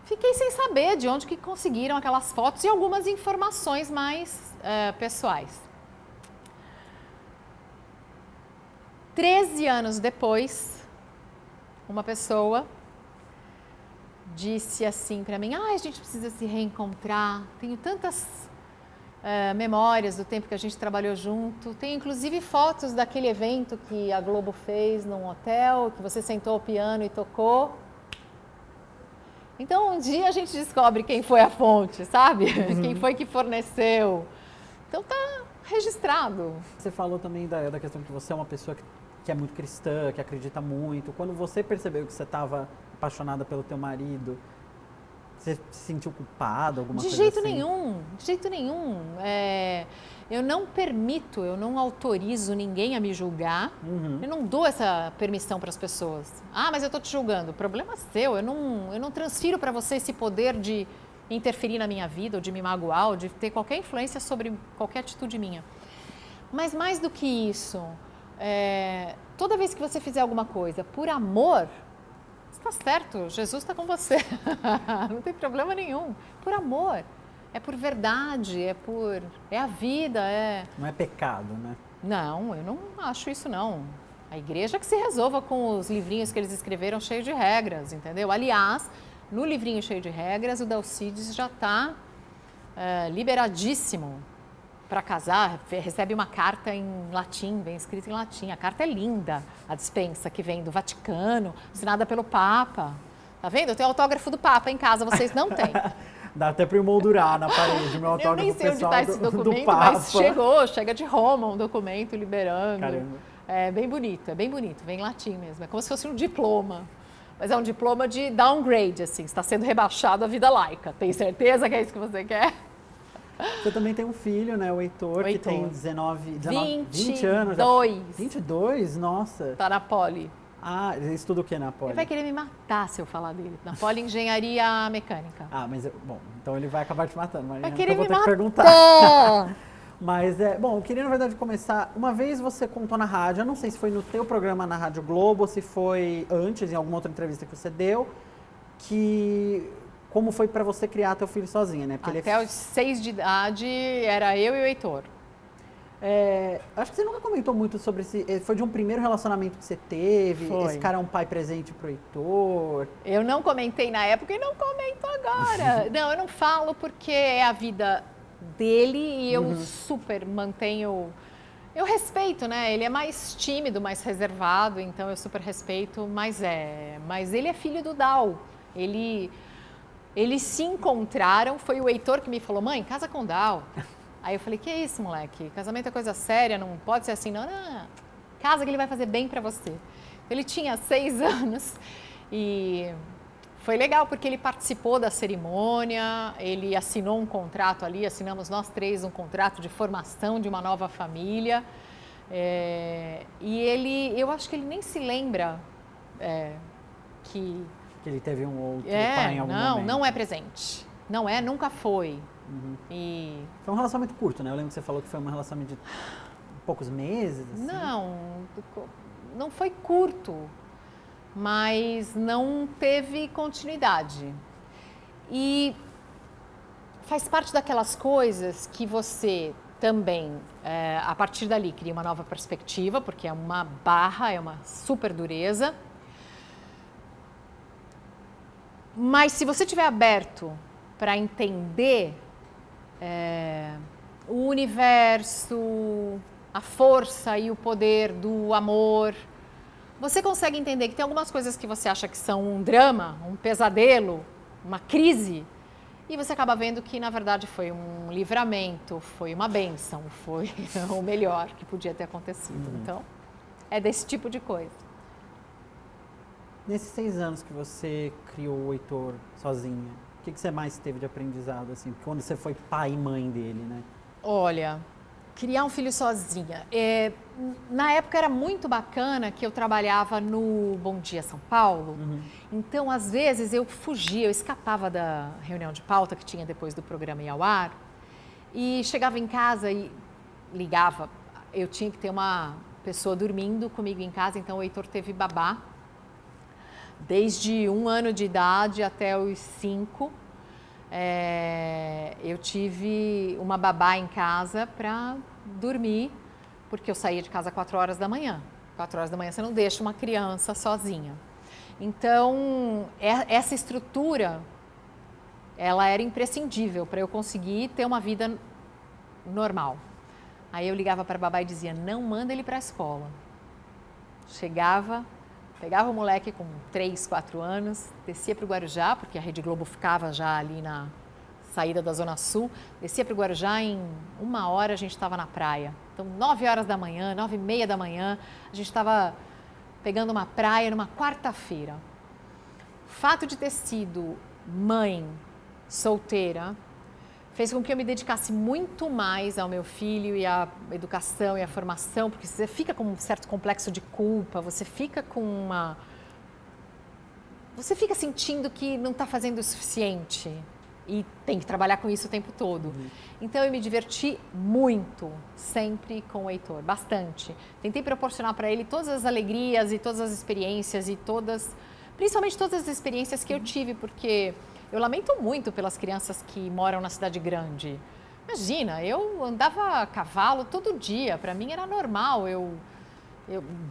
Fiquei sem saber de onde que conseguiram aquelas fotos e algumas informações mais pessoais. 13 anos depois, uma pessoa disse assim para mim, a gente precisa se reencontrar, tenho tantas memórias do tempo que a gente trabalhou junto, tem inclusive fotos daquele evento que a Globo fez num hotel, que você sentou ao piano e tocou. Então, um dia a gente descobre quem foi a fonte, sabe? Quem foi que forneceu. Então, tá registrado. Você falou também da questão que você é uma pessoa que é muito cristã, que acredita muito. Quando você percebeu que você estava apaixonada pelo teu marido, você se sentiu culpada, alguma coisa assim? De jeito nenhum. Eu não permito, eu não autorizo ninguém a me julgar. Eu não dou essa permissão para as pessoas. Ah, mas eu estou te julgando. O problema é seu. Eu não transfiro para você esse poder de interferir na minha vida, ou de me magoar, ou de ter qualquer influência sobre qualquer atitude minha. Mas mais do que isso, toda vez que você fizer alguma coisa por amor, está certo, Jesus está com você. Não tem problema nenhum. Por amor. É por verdade, é a vida, Não é pecado, né? Não, eu não acho isso não. A igreja que se resolva com os livrinhos que eles escreveram cheio de regras, entendeu? Aliás, no livrinho cheio de regras, o Dalcides já está liberadíssimo para casar, recebe uma carta em latim, bem escrita em latim. A carta é linda, a dispensa que vem do Vaticano, assinada pelo Papa. Tá vendo? Eu tenho autógrafo do Papa em casa, vocês não têm. Dá até para emoldurar na parede, meu autógrafo Eu nem sei onde pessoal está esse do documento, Papa. mas chega de Roma um documento liberando. Caramba. É bem bonito, vem em latim mesmo. É como se fosse um diploma. Mas é um diploma de downgrade, assim, está sendo rebaixado à vida laica. Tem certeza que é isso que você quer? Você também tem um filho, né, o Heitor, que tem 20 anos. 22. 22? Nossa. Tá na Poli. Ah, ele estuda o que na Poli? Ele vai querer me matar se eu falar dele. Na Poli Engenharia Mecânica. Ah, mas, bom, então ele vai acabar te matando. Mas Vai eu querer vou me ter que matar. perguntar. Mas, bom, eu queria, na verdade, começar... Uma vez você contou na rádio, eu não sei se foi no teu programa na Rádio Globo, ou se foi antes, em alguma outra entrevista que você deu, que... Como foi pra você criar teu filho sozinha, né? Porque Até os 6 de idade, era eu e o Heitor. Acho que você nunca comentou muito sobre esse... Foi de um primeiro relacionamento que você teve? Foi. Esse cara é um pai presente pro Heitor? Eu não comentei na época e não comento agora. Não, eu não falo porque é a vida dele e eu super mantenho... Eu respeito, né? Ele é mais tímido, mais reservado, então eu super respeito, mas ele é filho do Dal. Eles se encontraram, foi o Heitor que me falou, mãe, casa com o Dal. Aí eu falei, que é isso, moleque? Casamento é coisa séria, não pode ser assim, não. Casa que ele vai fazer bem pra você. Ele tinha 6 anos e foi legal porque ele participou da cerimônia, ele assinou um contrato ali, assinamos nós 3 um contrato de formação de uma nova família. E eu acho que ele nem se lembra que ele teve um outro pai em algum momento. Não é presente. Não é, nunca foi. E... Foi um relacionamento curto, né? Eu lembro que você falou que foi uma relacionamento de poucos meses. Assim. Não foi curto, mas não teve continuidade. E faz parte daquelas coisas que você também, a partir dali, cria uma nova perspectiva, porque é uma barra, é uma super dureza. Mas se você estiver aberto para entender o universo, a força e o poder do amor, você consegue entender que tem algumas coisas que você acha que são um drama, um pesadelo, uma crise, e você acaba vendo que, na verdade, foi um livramento, foi uma bênção, foi o melhor que podia ter acontecido. Então, é desse tipo de coisa. Nesses 6 anos que você criou o Heitor sozinha, o que você mais teve de aprendizado, assim, quando você foi pai e mãe dele, né? Olha, criar um filho sozinha. Na época era muito bacana que eu trabalhava no Bom Dia São Paulo. Então, às vezes, eu fugia, eu escapava da reunião de pauta que tinha depois do programa ir ao ar. E chegava em casa e ligava. Eu tinha que ter uma pessoa dormindo comigo em casa, então o Heitor teve babá. Desde 1 ano de idade até os 5, eu tive uma babá em casa para dormir, porque eu saía de casa às 4 horas da manhã. 4 horas da manhã você não deixa uma criança sozinha. Então, essa estrutura, ela era imprescindível para eu conseguir ter uma vida normal. Aí eu ligava para a babá e dizia, não manda ele para a escola. Pegava o moleque com 3, 4 anos, descia para o Guarujá, porque a Rede Globo ficava já ali na saída da Zona Sul, descia para o Guarujá, em 1 hora a gente estava na praia. Então, 9 horas da manhã, 9h30 da manhã, a gente estava pegando uma praia numa quarta-feira. O fato de ter sido mãe solteira fez com que eu me dedicasse muito mais ao meu filho e à educação e à formação, porque você fica com um certo complexo de culpa, você fica sentindo que não está fazendo o suficiente e tem que trabalhar com isso o tempo todo. Então eu me diverti muito, sempre com o Heitor, bastante. Tentei proporcionar para ele todas as alegrias e todas as experiências e principalmente todas as experiências que eu tive, porque eu lamento muito pelas crianças que moram na cidade grande. Imagina, eu andava a cavalo todo dia, para mim era normal.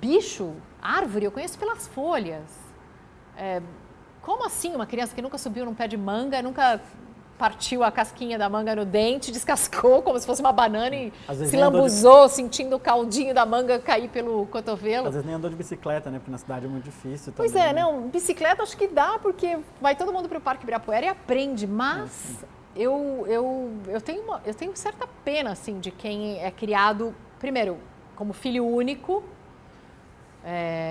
Bicho, árvore, eu conheço pelas folhas. Como assim uma criança que nunca subiu num pé de manga, nunca partiu a casquinha da manga no dente, descascou como se fosse uma banana e se lambuzou, sentindo o caldinho da manga cair pelo cotovelo. Às vezes nem andou de bicicleta, né? Porque na cidade é muito difícil. Pois também, é, né? não, bicicleta acho que dá, porque vai todo mundo para o Parque Ibirapuera e aprende, mas eu tenho certa pena, assim, de quem é criado, primeiro, como filho único,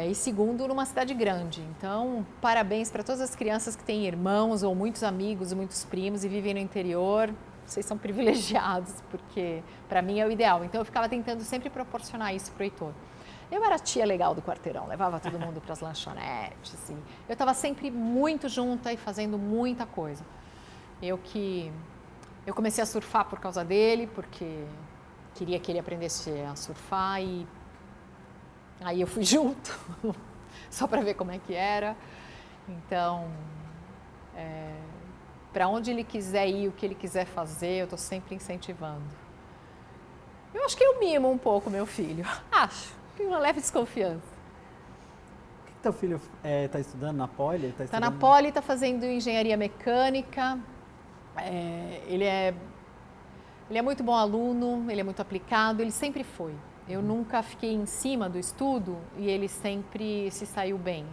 e segundo, numa cidade grande. Então, parabéns para todas as crianças que têm irmãos ou muitos amigos, muitos primos e vivem no interior. Vocês são privilegiados, porque para mim é o ideal. Então, eu ficava tentando sempre proporcionar isso para o Heitor. Eu era a tia legal do quarteirão, levava todo mundo para as lanchonetes. Assim. Eu estava sempre muito junta e fazendo muita coisa. Eu comecei a surfar por causa dele, porque queria que ele aprendesse a surfar e aí eu fui junto, só para ver como é que era. Então, para onde ele quiser ir, o que ele quiser fazer, eu estou sempre incentivando. Eu acho que eu mimo um pouco meu filho, acho, tem uma leve desconfiança. O que teu filho está estudando na Poli? Está na Poli, está fazendo engenharia mecânica, ele é muito bom aluno, ele é muito aplicado, ele sempre foi. Eu nunca fiquei em cima do estudo e ele sempre se saiu bem.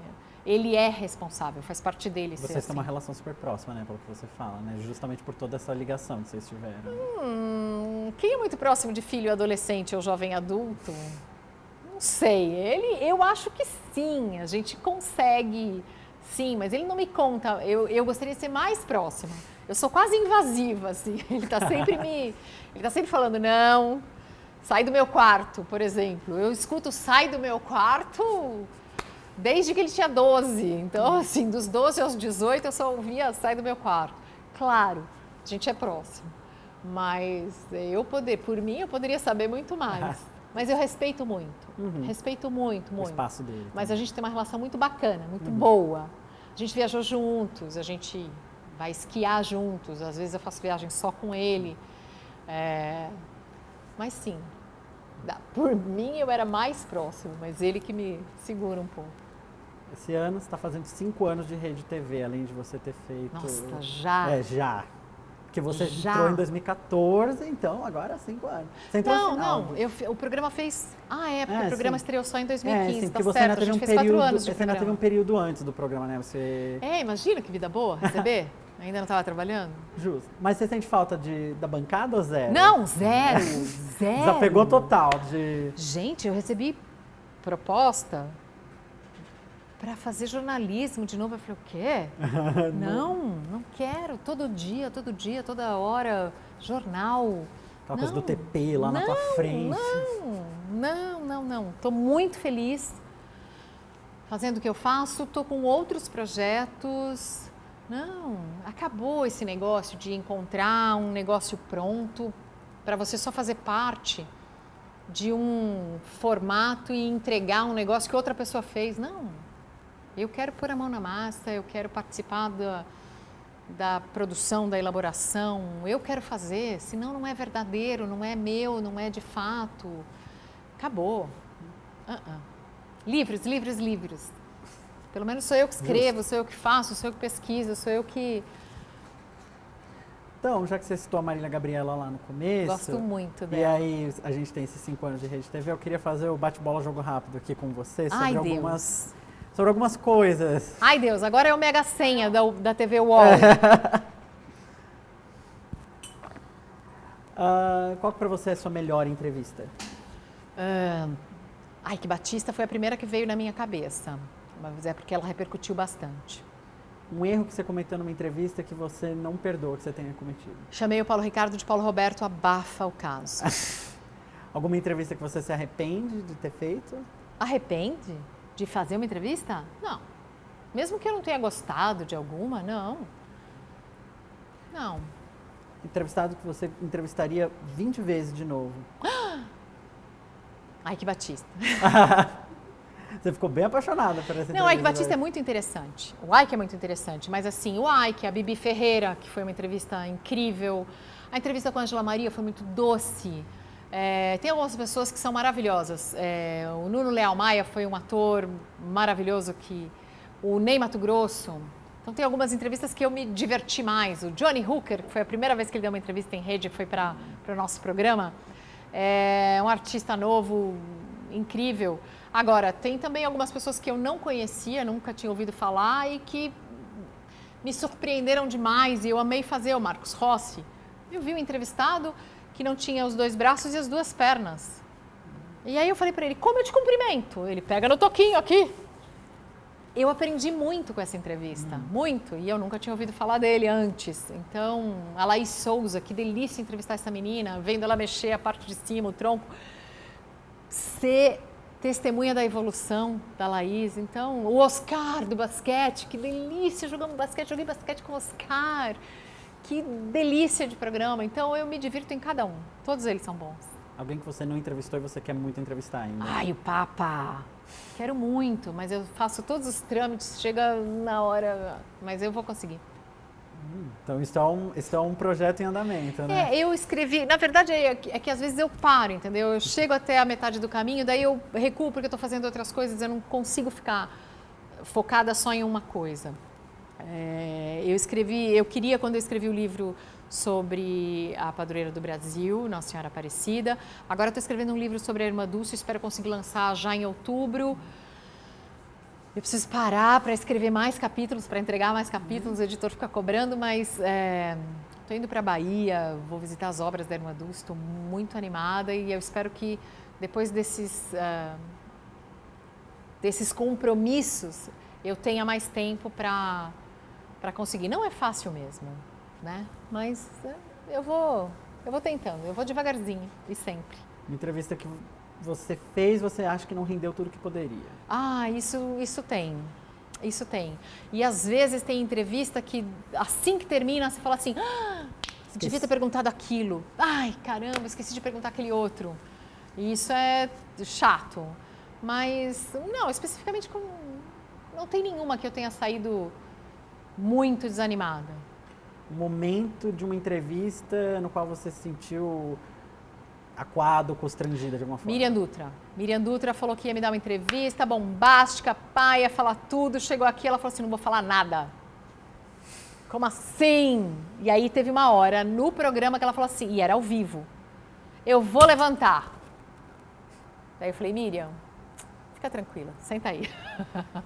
Ele é responsável, faz parte dele ser assim. Vocês têm uma relação super próxima, né, pelo que você fala, né? Justamente por toda essa ligação que vocês tiveram. Quem é muito próximo de filho adolescente ou jovem adulto? Não sei. Eu acho que sim, a gente consegue, sim, mas ele não me conta. Eu gostaria de ser mais próxima. Eu sou quase invasiva, assim. Ele está sempre falando, não. Sai do meu quarto, por exemplo. Eu escuto Sai do meu quarto desde que ele tinha 12. Então, assim, dos 12 aos 18 eu só ouvia Sai do meu quarto. Claro, a gente é próximo. Mas por mim, eu poderia saber muito mais. Mas eu respeito muito. Respeito muito, muito. O espaço dele. Mas a gente tem uma relação muito bacana, muito boa. A gente viajou juntos, a gente vai esquiar juntos. Às vezes eu faço viagem só com ele. Mas sim, por mim eu era mais próximo, mas ele que me segura um pouco. Esse ano você está fazendo 5 anos de Rede TV, além de você ter feito... Nossa, já? Já. Porque você Já. entrou em 2014, então agora 5 anos. Você entrou no final. Não, o programa fez... porque o programa sim. estreou só em 2015, sim, tá porque você certo, ainda teve a gente um fez 4 período, anos de você ainda teve um programa. período antes do programa, né? Você... Imagina que vida boa, receber. Ainda não estava trabalhando? Justo. Mas você sente falta da bancada ou zero? Não, zero, zero. Desapegou total de... Gente, eu recebi proposta para fazer jornalismo de novo. Eu falei, o quê? Não quero. Todo dia, toda hora, jornal. Aquela coisa do TP lá na tua frente. Não. Estou muito feliz fazendo o que eu faço. Estou com outros projetos. Não, acabou esse negócio de encontrar um negócio pronto para você só fazer parte de um formato e entregar um negócio que outra pessoa fez. Não, eu quero pôr a mão na massa, eu quero participar da produção, da elaboração, eu quero fazer, senão não é verdadeiro, não é meu, não é de fato. Acabou. Livros. Pelo menos sou eu que escrevo, sou eu que faço, sou eu que pesquiso, sou eu que... Então, já que você citou a Marília Gabriela lá no começo... Gosto muito E dela. aí, a gente tem esses 5 anos de Rede TV, eu queria fazer o bate-bola jogo rápido aqui com você Ai, sobre algumas coisas. Ai, Deus, agora é o Mega Senha da TV UOL. Qual que pra você é a sua melhor entrevista? Que Batista foi a primeira que veio na minha cabeça. Mas é porque ela repercutiu bastante. Um erro que você cometeu numa entrevista que você não perdoa que você tenha cometido? Chamei o Paulo Ricardo de Paulo Roberto, abafa o caso. Alguma entrevista que você se arrepende de ter feito? Arrepende de fazer uma entrevista? Não. Mesmo que eu não tenha gostado de alguma, não. Não. Entrevistado que você entrevistaria 20 vezes de novo? Que Batista. Você ficou bem apaixonada por essa entrevista. Não, o Ike Batista é muito interessante. O Ike é muito interessante, mas assim, o Ike, a Bibi Ferreira, que foi uma entrevista incrível. A entrevista com a Angela Maria foi muito doce. Tem algumas pessoas que são maravilhosas. O Nuno Leal Maia foi um ator maravilhoso o Ney Matogrosso. Então tem algumas entrevistas que eu me diverti mais. O Johnny Hooker, que foi a primeira vez que ele deu uma entrevista em rede, foi para o nosso programa. É um artista novo, incrível. Agora, tem também algumas pessoas que eu não conhecia, nunca tinha ouvido falar e que me surpreenderam demais e eu amei fazer. O Marcos Rossi. Eu vi um entrevistado que não tinha os 2 braços e as 2 pernas. E aí eu falei para ele, como eu te cumprimento? Ele pega no toquinho aqui. Eu aprendi muito com essa entrevista, muito, e eu nunca tinha ouvido falar dele antes. Então, a Laís Souza, que delícia entrevistar essa menina, vendo ela mexer a parte de cima, o tronco. Ser testemunha da evolução da Laís. Então, o Oscar do basquete, que delícia, jogamos basquete, joguei basquete com o Oscar. Que delícia de programa. Então, eu me divirto em cada um. Todos eles são bons. Alguém que você não entrevistou e você quer muito entrevistar ainda? O Papa. Quero muito, mas eu faço todos os trâmites, chega na hora, mas eu vou conseguir. Então, isso é um projeto em andamento, né? Eu escrevi, na verdade é que às vezes eu paro, entendeu? Eu chego até a metade do caminho, daí eu recuo porque eu estou fazendo outras coisas, eu não consigo ficar focada só em uma coisa. Eu queria, quando eu escrevi o livro sobre a padroeira do Brasil, Nossa Senhora Aparecida. Agora estou escrevendo um livro sobre a Irmã Dulce, espero conseguir lançar já em outubro. Eu preciso parar para escrever mais capítulos, para entregar mais capítulos, o editor fica cobrando, mas estou indo para a Bahia, vou visitar as obras da Irmã Dulce, estou muito animada e eu espero que depois desses compromissos eu tenha mais tempo para conseguir. Não é fácil mesmo, né? Mas eu vou tentando, eu vou devagarzinho e sempre. Uma entrevista que você fez, você acha que não rendeu tudo que poderia. Ah, isso tem. Isso tem. E às vezes tem entrevista que assim que termina, você fala assim, devia ter perguntado aquilo. Ai, caramba, esqueci de perguntar aquele outro. E isso é chato. Mas, não, especificamente, não tem nenhuma que eu tenha saído muito desanimada. Um momento de uma entrevista no qual você se sentiu acuado, constrangida de alguma forma. Miriam Dutra. Miriam Dutra falou que ia me dar uma entrevista bombástica, pai, ia falar tudo. Chegou aqui, ela falou assim, não vou falar nada. Como assim? E aí teve uma hora no programa que ela falou assim, e era ao vivo, eu vou levantar. Daí eu falei, Miriam, fica tranquila, senta aí.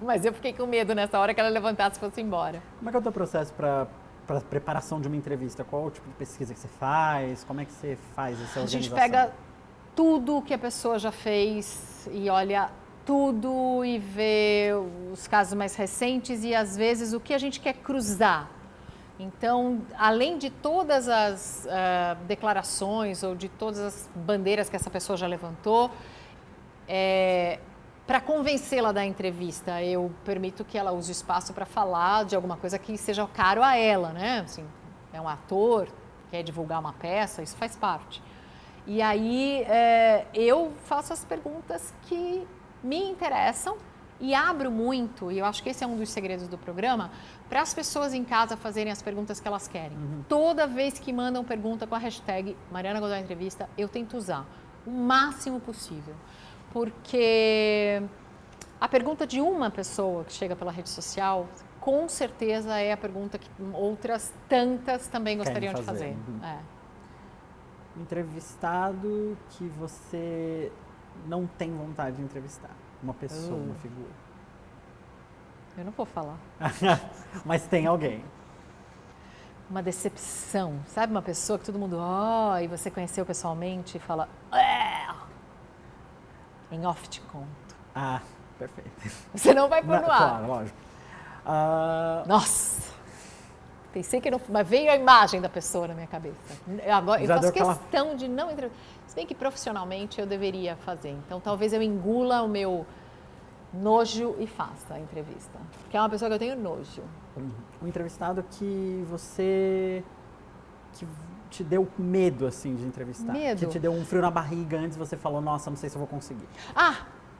Mas eu fiquei com medo nessa hora que ela levantasse e fosse embora. Como é que é o teu processo para a preparação de uma entrevista? Qual o tipo de pesquisa que você faz? Como é que você faz essa organização? A gente pega tudo que a pessoa já fez e olha tudo e vê os casos mais recentes e às vezes o que a gente quer cruzar. Então, além de todas as declarações ou de todas as bandeiras que essa pessoa já levantou, para convencê-la da entrevista, eu permito que ela use o espaço para falar de alguma coisa que seja caro a ela, né? Assim, é um ator, quer divulgar uma peça, isso faz parte. E aí eu faço as perguntas que me interessam e abro muito, e eu acho que esse é um dos segredos do programa, para as pessoas em casa fazerem as perguntas que elas querem. Toda vez que mandam pergunta com a hashtag Mariana Godoy Entrevista, eu tento usar o máximo possível. Porque a pergunta de uma pessoa que chega pela rede social, com certeza é a pergunta que outras tantas também gostariam de fazer. Um entrevistado que você não tem vontade de entrevistar. Uma pessoa, uma figura. Eu não vou falar. Mas tem alguém. Uma decepção. Sabe uma pessoa que todo mundo, e você conheceu pessoalmente e fala, em off te conto. Ah, perfeito. Você não vai pôr no ar. Claro, lógico. Nossa! Pensei que não, mas veio a imagem da pessoa na minha cabeça. Agora, eu faço questão de não entrevistar. Se bem que profissionalmente eu deveria fazer. Então, talvez eu engula o meu nojo e faça a entrevista. Porque é uma pessoa que eu tenho nojo. Um entrevistado que você... que te deu medo, assim, de entrevistar. Medo? Que te deu um frio na barriga antes você falou, nossa, não sei se eu vou conseguir.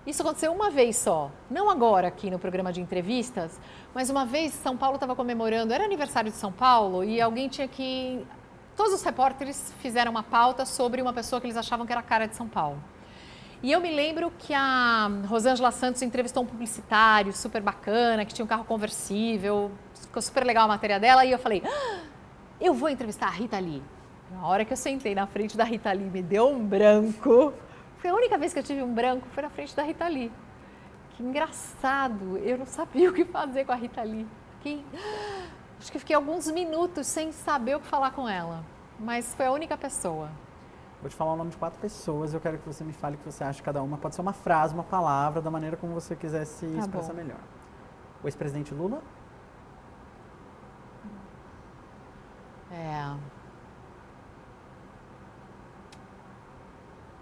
Isso aconteceu uma vez só. Não agora aqui no programa de entrevistas, mas uma vez São Paulo estava comemorando, era aniversário de São Paulo, e alguém tinha que... Todos os repórteres fizeram uma pauta sobre uma pessoa que eles achavam que era a cara de São Paulo. E eu me lembro que a Rosângela Santos entrevistou um publicitário super bacana, que tinha um carro conversível, ficou super legal a matéria dela, e eu falei, eu vou entrevistar a Rita Lee. Na hora que eu sentei na frente da Rita Lee, me deu um branco. Foi a única vez que eu tive um branco, foi na frente da Rita Lee. Que engraçado, eu não sabia o que fazer com a Rita Lee. Acho que fiquei alguns minutos sem saber o que falar com ela, mas foi a única pessoa. Vou te falar o nome de 4 pessoas, eu quero que você me fale o que você acha de cada uma. Pode ser uma frase, uma palavra, da maneira como você quiser se expressar melhor. O ex-presidente Lula?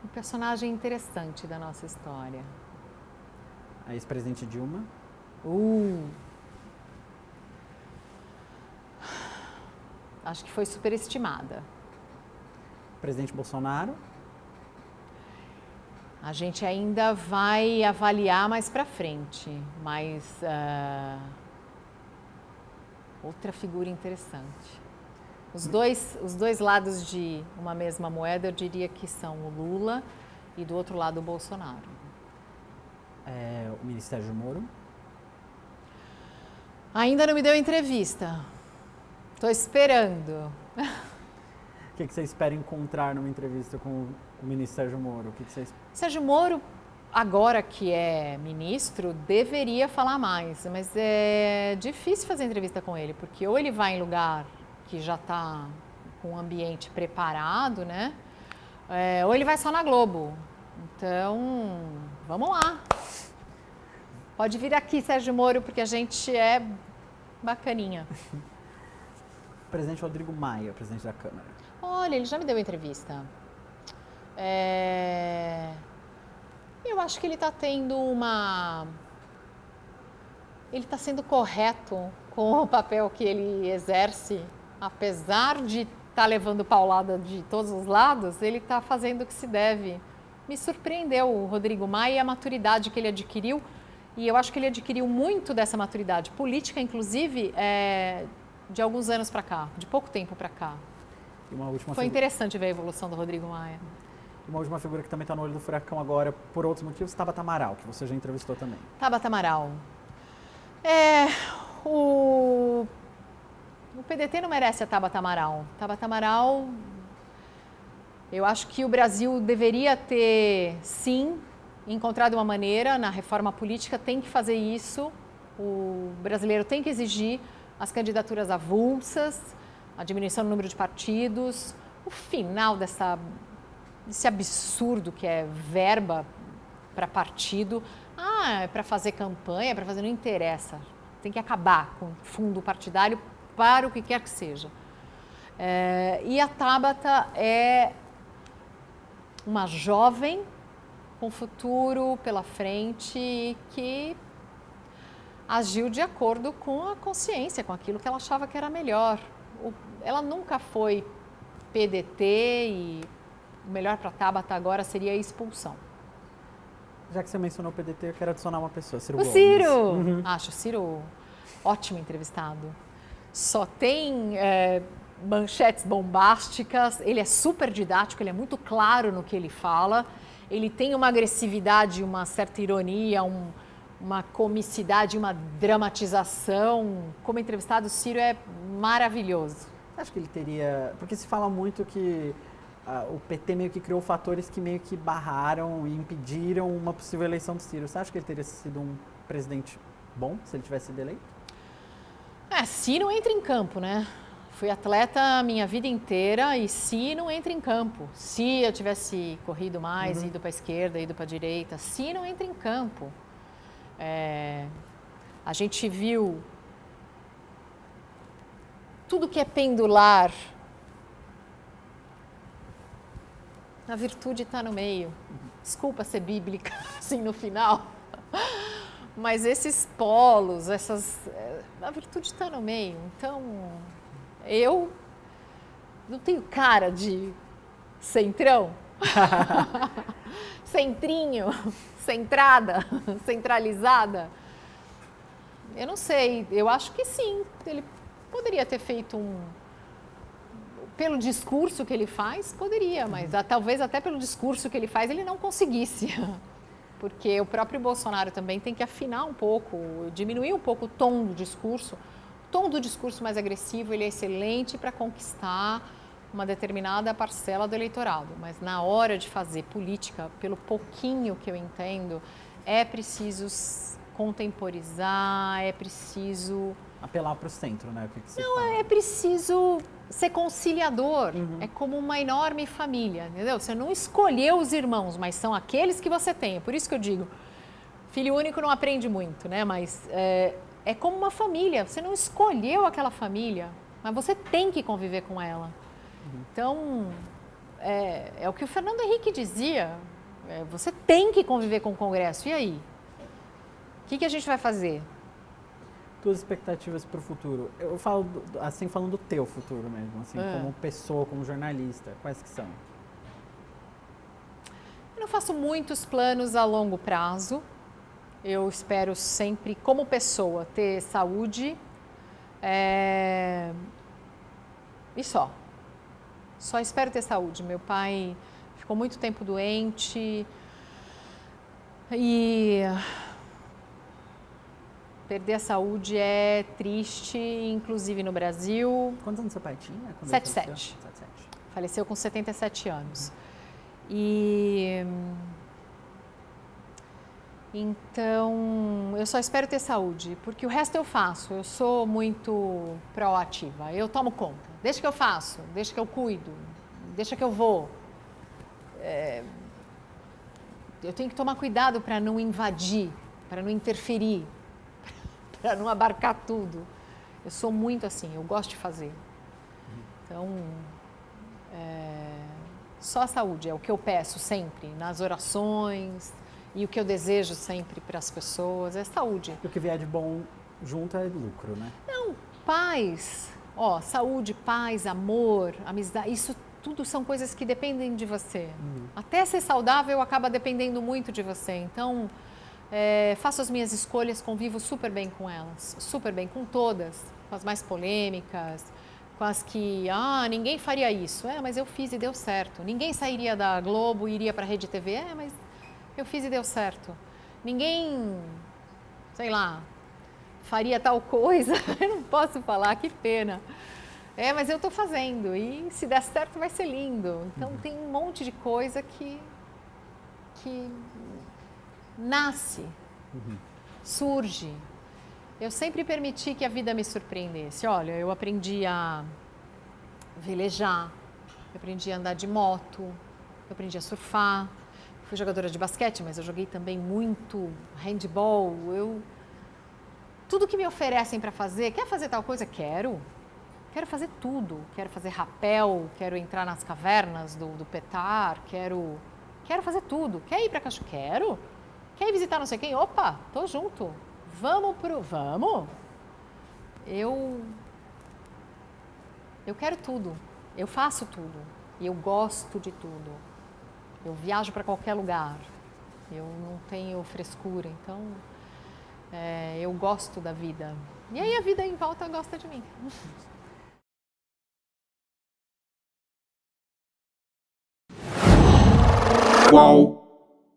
Um personagem interessante da nossa história. A ex-presidente Dilma? Acho que foi superestimada. Presidente Bolsonaro? A gente ainda vai avaliar mais para frente, mas outra figura interessante. Os dois lados de uma mesma moeda, eu diria que são o Lula e do outro lado o Bolsonaro. O ministro Sérgio Moro? Ainda não me deu entrevista. Estou esperando. O que você espera encontrar numa entrevista com o ministro Sérgio Moro? Sérgio Moro, agora que é ministro, deveria falar mais, mas é difícil fazer entrevista com ele, porque ou ele vai em lugar que já está com o ambiente preparado, né? Ou ele vai só na Globo. Então, vamos lá. Pode vir aqui, Sérgio Moro, porque a gente é bacaninha. Presidente Rodrigo Maia, presidente da Câmara. Olha, ele já me deu entrevista. Eu acho que ele está tendo ele está sendo correto com o papel que ele exerce, apesar de estar levando paulada de todos os lados, ele está fazendo o que se deve. Me surpreendeu o Rodrigo Maia e a maturidade que ele adquiriu, e eu acho que ele adquiriu muito dessa maturidade política, inclusive, de alguns anos para cá, de pouco tempo para cá. E uma última Foi interessante ver a evolução do Rodrigo Maia. Uma última figura que também está no olho do furacão agora, por outros motivos, Tabata Amaral, que você já entrevistou também. Tabata Amaral. O PDT não merece a Tabata Amaral. Tabata Amaral, eu acho que o Brasil deveria ter, sim, encontrado uma maneira, na reforma política tem que fazer isso, o brasileiro tem que exigir as candidaturas avulsas, a diminuição do número de partidos, o final desse absurdo que é verba para partido. É para fazer campanha, para fazer, não interessa. Tem que acabar com o fundo partidário para o que quer que seja. E a Tabata é uma jovem com futuro pela frente que agiu de acordo com a consciência, com aquilo que ela achava que era melhor. Ela nunca foi PDT e o melhor para a Tabata agora seria a expulsão. Já que você mencionou o PDT, eu quero adicionar uma pessoa, Ciro O Gomes. Ciro! Acho o Ciro ótimo entrevistado. Só tem manchetes bombásticas, ele é super didático, ele é muito claro no que ele fala, ele tem uma agressividade, uma certa ironia, uma comicidade, uma dramatização. Como entrevistado, o Ciro é maravilhoso. Acho que ele teria... Porque se fala muito que o PT meio que criou fatores que meio que barraram e impediram uma possível eleição do Ciro. Você acha que ele teria sido um presidente bom se ele tivesse sido eleito? Se não entra em campo, né? Fui atleta a minha vida inteira e se não entra em campo. Se eu tivesse corrido mais, ido para a esquerda, ido para a direita, se não entra em campo. A gente viu tudo que é pendular. A virtude está no meio. Desculpa ser bíblica, assim, no final. Mas esses polos, a virtude está no meio. Então, eu não tenho cara de centrão. Centrinho, centrada, centralizada. Eu não sei, eu acho que sim. Ele poderia ter feito pelo discurso que ele faz, poderia, mas talvez até pelo discurso que ele faz ele não conseguisse. Porque o próprio Bolsonaro também tem que afinar um pouco, diminuir um pouco o tom do discurso. O tom do discurso mais agressivo, ele é excelente para conquistar uma determinada parcela do eleitorado. Mas na hora de fazer política, pelo pouquinho que eu entendo, é preciso contemporizar, é preciso... Apelar para o centro, né? O que você Não, fala? é preciso ser conciliador. É como uma enorme família, entendeu? Você não escolheu os irmãos, mas são aqueles que você tem. É por isso que eu digo, filho único não aprende muito, né? Mas é como uma família. Você não escolheu aquela família, mas você tem que conviver com ela. Então, é o que o Fernando Henrique dizia. Você tem que conviver com o Congresso. E aí? O que a gente vai fazer? Tuas expectativas para o futuro. Eu falo, assim, falando do teu futuro mesmo, assim, como pessoa, como jornalista. Quais que são? Eu não faço muitos planos a longo prazo. Eu espero sempre, como pessoa, ter saúde. E só. Só espero ter saúde. Meu pai ficou muito tempo doente e perder a saúde é triste, inclusive no Brasil. Quantos anos seu pai tinha? 77. Faleceu com 77 anos. Então, eu só espero ter saúde, porque o resto eu faço. Eu sou muito proativa. Eu tomo conta. Deixa que eu faço, deixa que eu cuido, deixa que eu vou. Eu tenho que tomar cuidado para não invadir, para não interferir, para não abarcar tudo. Eu sou muito assim, eu gosto de fazer. Então, Só a saúde é o que eu peço sempre, nas orações, e o que eu desejo sempre para as pessoas é saúde. E o que vier de bom junto é lucro, né? Não, paz, ó, saúde, paz, amor, amizade, isso tudo são coisas que dependem de você. Até ser saudável acaba dependendo muito de você. Então, faço as minhas escolhas, convivo super bem com elas, super bem com todas, com as mais polêmicas, com as que, ninguém faria isso. Mas eu fiz e deu certo. Ninguém sairia da Globo e iria para a Rede TV. Mas eu fiz e deu certo. Ninguém, sei lá, faria tal coisa. Eu não posso falar, que pena. Mas eu estou fazendo e se der certo vai ser lindo. Então tem um monte de coisa que nasce, surge. Eu sempre permiti que a vida me surpreendesse. Olha, eu aprendi a velejar, eu aprendi a andar de moto, eu aprendi a surfar. Fui jogadora de basquete, mas eu joguei também muito handball. Tudo que me oferecem para fazer, quer fazer tal coisa? Quero fazer tudo. Quero fazer rapel, quero entrar nas cavernas do Petar, quero fazer tudo. Quer ir para Cachoeira? Quero. Quer ir visitar não sei quem? Opa, tô junto. Vamos? Eu quero tudo. Eu faço tudo. E eu gosto de tudo. Eu viajo para qualquer lugar. Eu não tenho frescura, então eu gosto da vida. E aí a vida em volta gosta de mim. Qual?